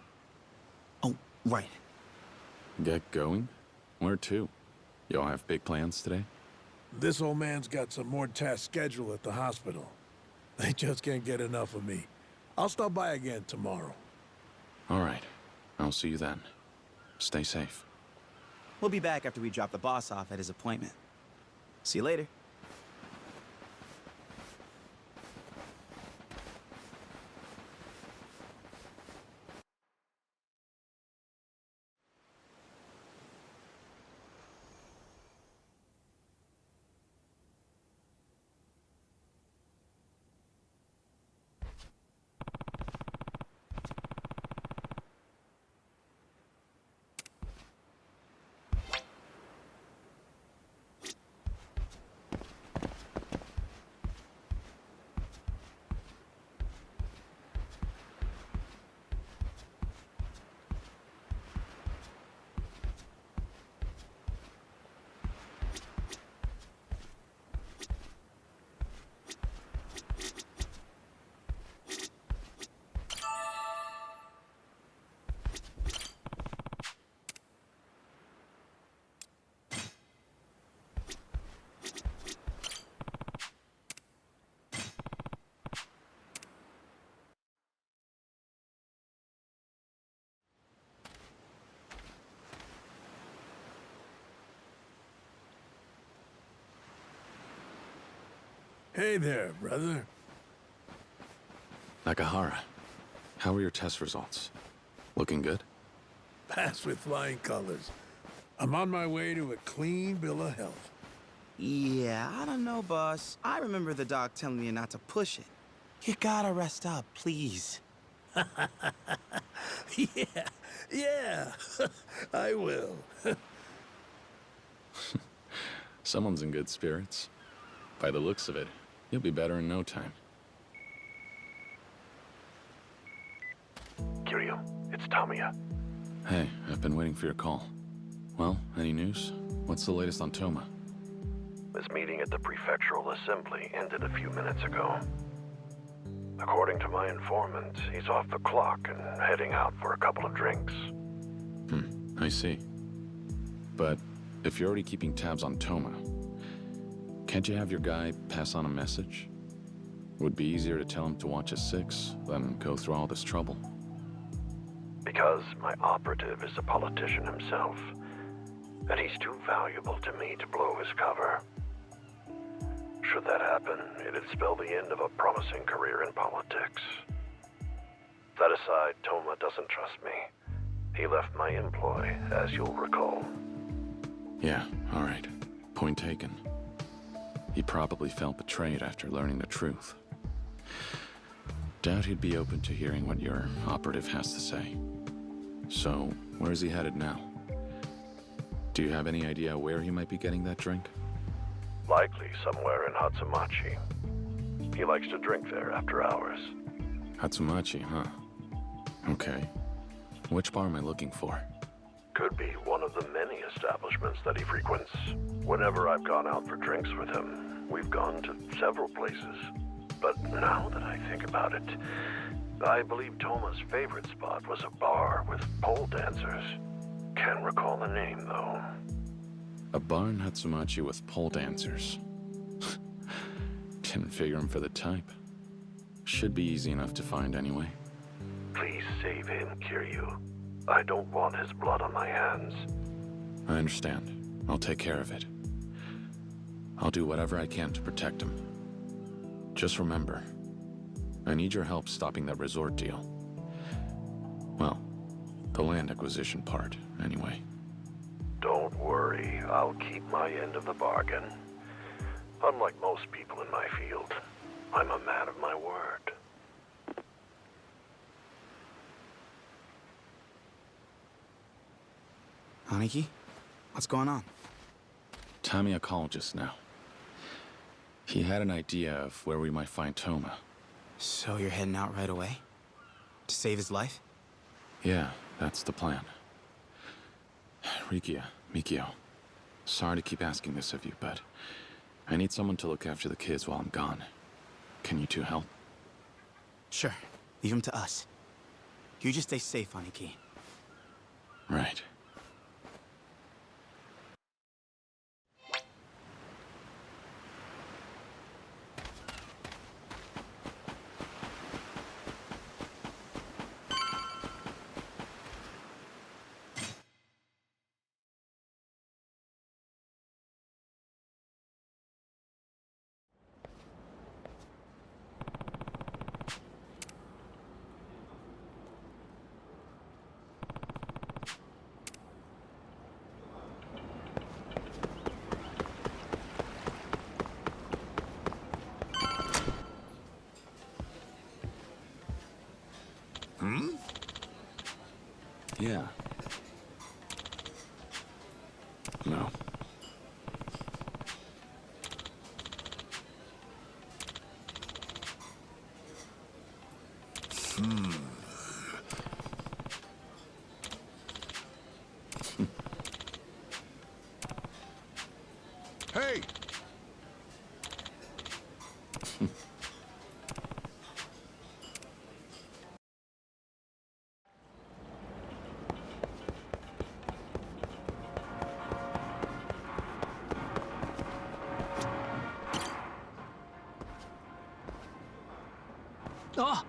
Oh, right. Get going? Where to? Y'all have big plans today? This old man's got some more tasks scheduled at the hospital. They just can't get enough of me. I'll stop by again tomorrow. All right. I'll see you then. Stay safe. We'll be back after we drop the boss off at his appointment. See you later. Hey there, brother. Nakahara, how are your test results? Looking good? Pass with flying colors. I'm on my way to a clean bill of health. Yeah, I don't know, boss. I remember the doc telling me not to push it. You gotta rest up, please. Yeah, I will. Someone's in good spirits. By the looks of it, you'll be better in no time. Kiryu, it's Tamiya. Hey, I've been waiting for your call. Well, any news? What's the latest on Toma? This meeting at the prefectural assembly ended a few minutes ago. According to my informant, he's off the clock and heading out for a couple of drinks. I see. But if you're already keeping tabs on Toma, Can't you have your guy pass on a message? Would be easier to tell him to watch his six than go through all this trouble. Because my operative is a politician himself, and he's too valuable to me to blow his cover. Should that happen, it'd spell the end of a promising career in politics. That aside, Toma doesn't trust me. He left my employ, as you'll recall. Yeah, all right. Point taken. He probably felt betrayed after learning the truth. Doubt he'd be open to hearing what your operative has to say. So, where's he headed now? Do you have any idea where he might be getting that drink? Likely somewhere in Hatsumachi. He likes to drink there after hours. Hatsumachi, huh? Okay. Which bar am I looking for? Could be one of the many establishments that he frequents. Whenever I've gone out for drinks with him, we've gone to several places. But now that I think about it, I believe Toma's favorite spot was a bar with pole dancers. Can't recall the name, though. A bar in Hatsumachi with pole dancers. Didn't figure him for the type. Should be easy enough to find anyway. Please save him, Kiryu. I don't want his blood on my hands. I understand. I'll take care of it. I'll do whatever I can to protect him. Just remember, I need your help stopping that resort deal. Well, the land acquisition part, anyway. Don't worry, I'll keep my end of the bargain. Unlike most people in my field, I'm a man of my word. Aniki, what's going on? Tamiya called just now. He had an idea of where we might find Toma. So you're heading out right away? To save his life? Yeah, that's the plan. Rikia, Mikio, sorry to keep asking this of you, but I need someone to look after the kids while I'm gone. Can you two help? Sure. Leave him to us. You just stay safe, Aniki. Right. Yeah. No. Hey! Oh!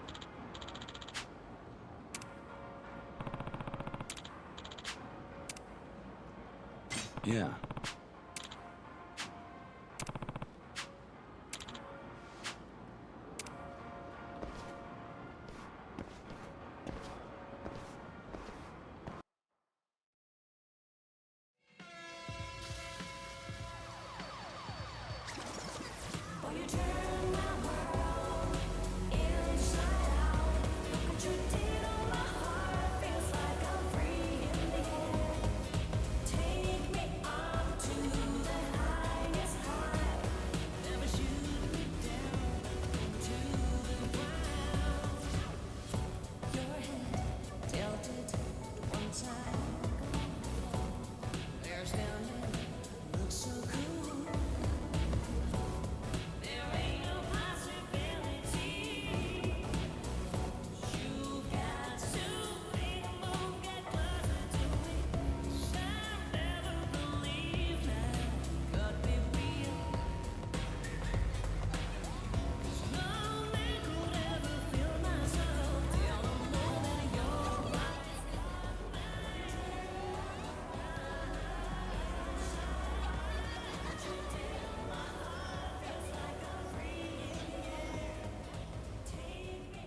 Yeah.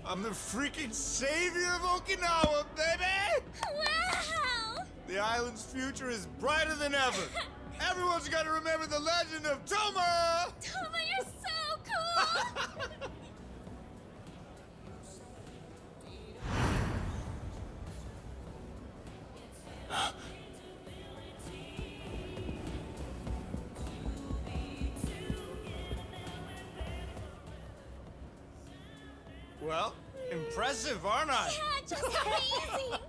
I'm the freaking savior of Okinawa, baby! Wow! The island's future is brighter than ever. Everyone's gotta remember the legend of Toma! Toma, you're so cool! Well, impressive, aren't I? Yeah, just crazy!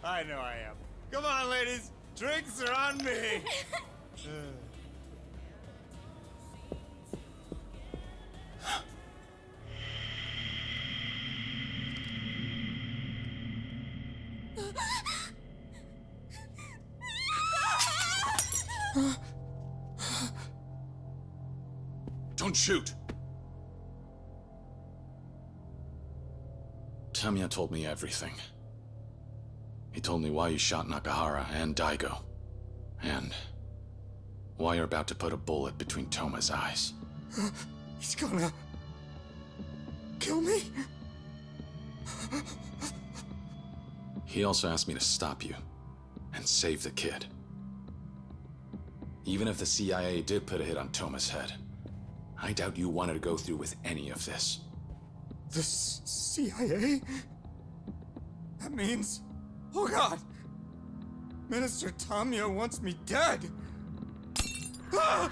I know I am. Come on, ladies. Drinks are on me. Don't shoot! Tamiya told me everything. He told me why you shot Nakahara and Daigo. And why you're about to put a bullet between Toma's eyes. He's gonna kill me? He also asked me to stop you and save the kid. Even if the CIA did put a hit on Toma's head, I doubt you wanted to go through with any of this. The CIA? That means... Oh God! Minister Tamiya wants me dead! Ah!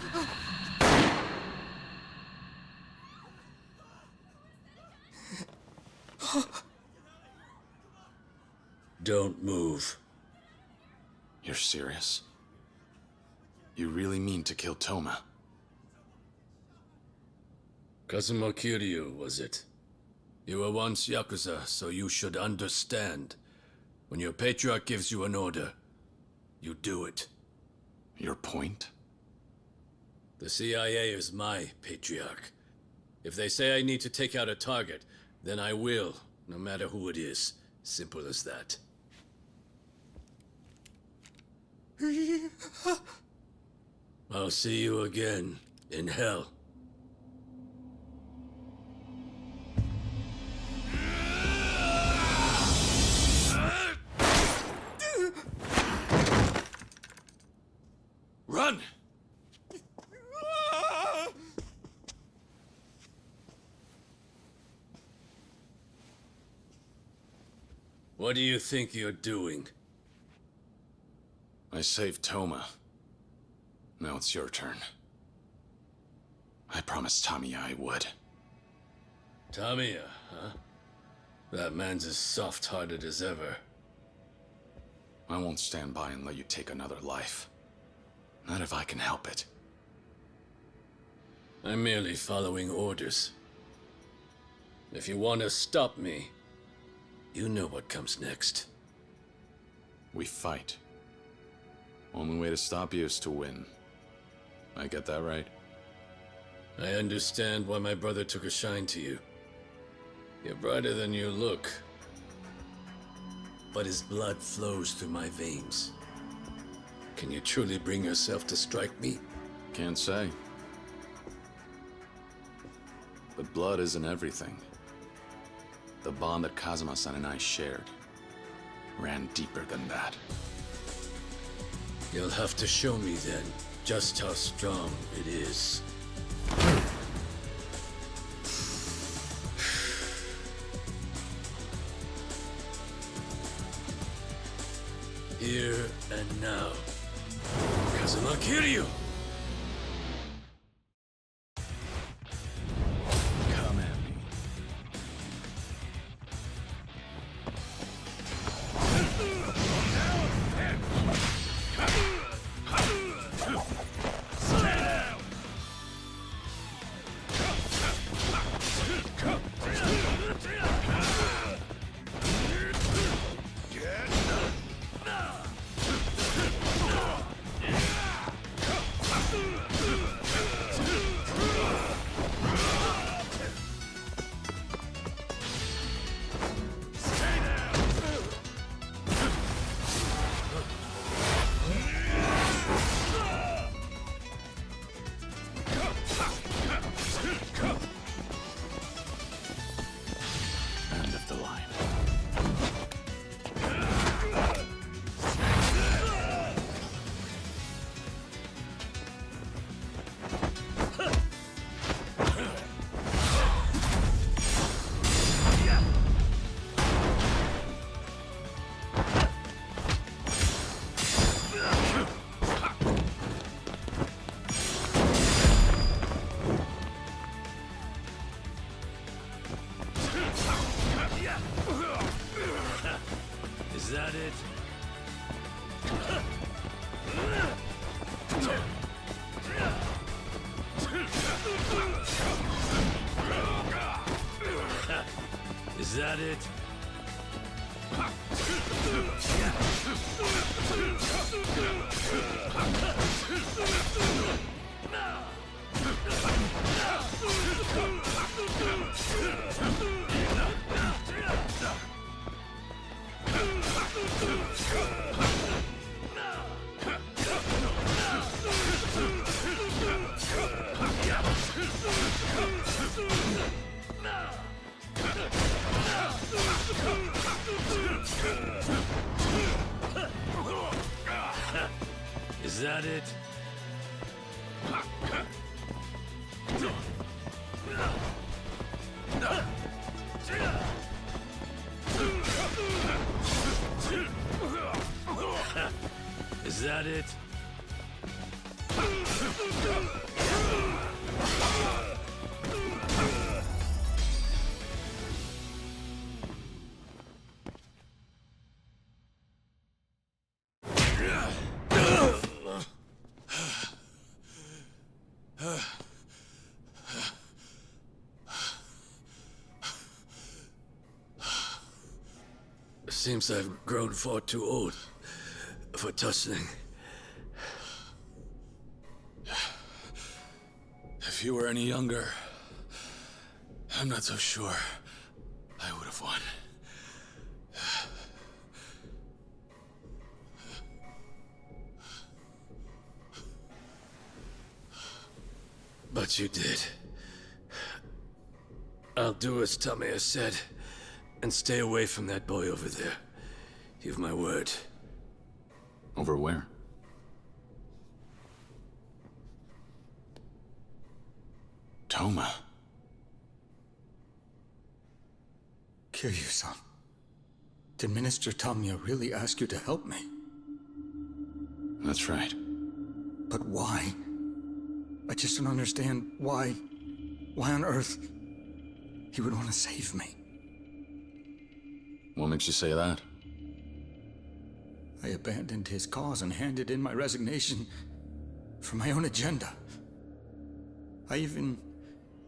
Don't move. You're serious? You really mean to kill Toma? Kazuma Kiryu, was it? You were once Yakuza, so you should understand. When your patriarch gives you an order, you do it. Your point? The CIA is my patriarch. If they say I need to take out a target, then I will, no matter who it is. Simple as that. I'll see you again in hell. Run! What do you think you're doing? I saved Toma. Now it's your turn. I promised Tamiya I would. Tamiya, huh? That man's as soft-hearted as ever. I won't stand by and let you take another life. Not if I can help it. I'm merely following orders. If you want to stop me, you know what comes next. We fight. Only way to stop you is to win. I get that right? I understand why my brother took a shine to you. You're brighter than you look. But his blood flows through my veins. Can you truly bring yourself to strike me? Can't say. But blood isn't everything. The bond that Kazuma-san and I shared ran deeper than that. You'll have to show me then just how strong it is. Here and now, Kazuma Kiryu! Come at me. Is that it? Is that it? Is that it? Seems I've grown far too old for tussling. If you were any younger, I'm not so sure I would have won. But you did. I'll do as Tamiya said, and stay away from that boy over there. You've my word. Over where? Toma. Kiryu-san, did Minister Tamiya really ask you to help me? That's right. But why? I just don't understand why on earth he would want to save me. What makes you say that? I abandoned his cause and handed in my resignation for my own agenda. I even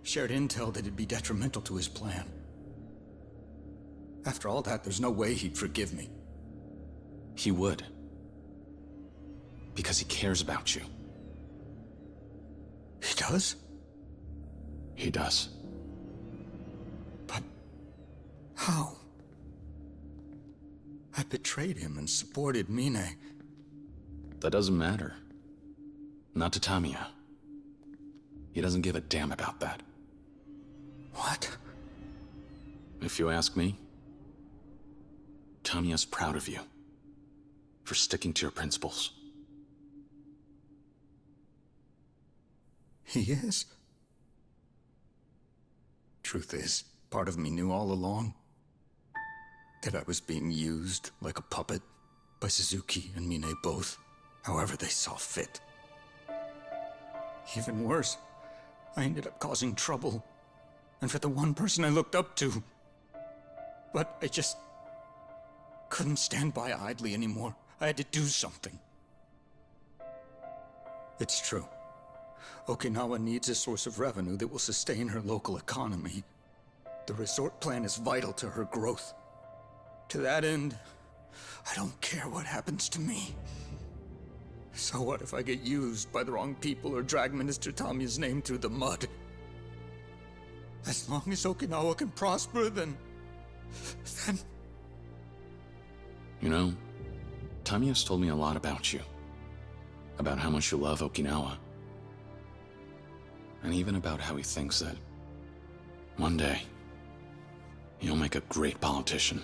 shared intel that it'd be detrimental to his plan. After all that, there's no way he'd forgive me. He would. Because he cares about you. He does? He does. But how? I betrayed him and supported Mine. That doesn't matter. Not to Tamiya. He doesn't give a damn about that. What? If you ask me, Tamiya's proud of you for sticking to your principles. He is? Truth is, part of me knew all along that I was being used like a puppet by Suzuki and Mine both, however they saw fit. Even worse, I ended up causing trouble, and for the one person I looked up to. But I just couldn't stand by idly anymore. I had to do something. It's true. Okinawa needs a source of revenue that will sustain her local economy. The resort plan is vital to her growth. To that end, I don't care what happens to me. So what if I get used by the wrong people or drag Minister Tamiya's name through the mud? As long as Okinawa can prosper, then... You know, Tamiya's told me a lot about you. About how much you love Okinawa. And even about how he thinks that one day you'll make a great politician.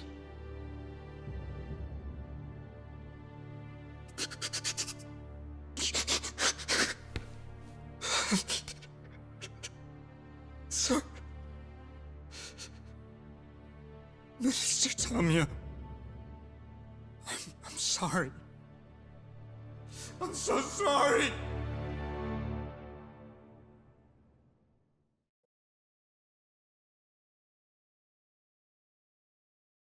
Sir... Mr. Tamiya... I'm sorry. I'm so sorry!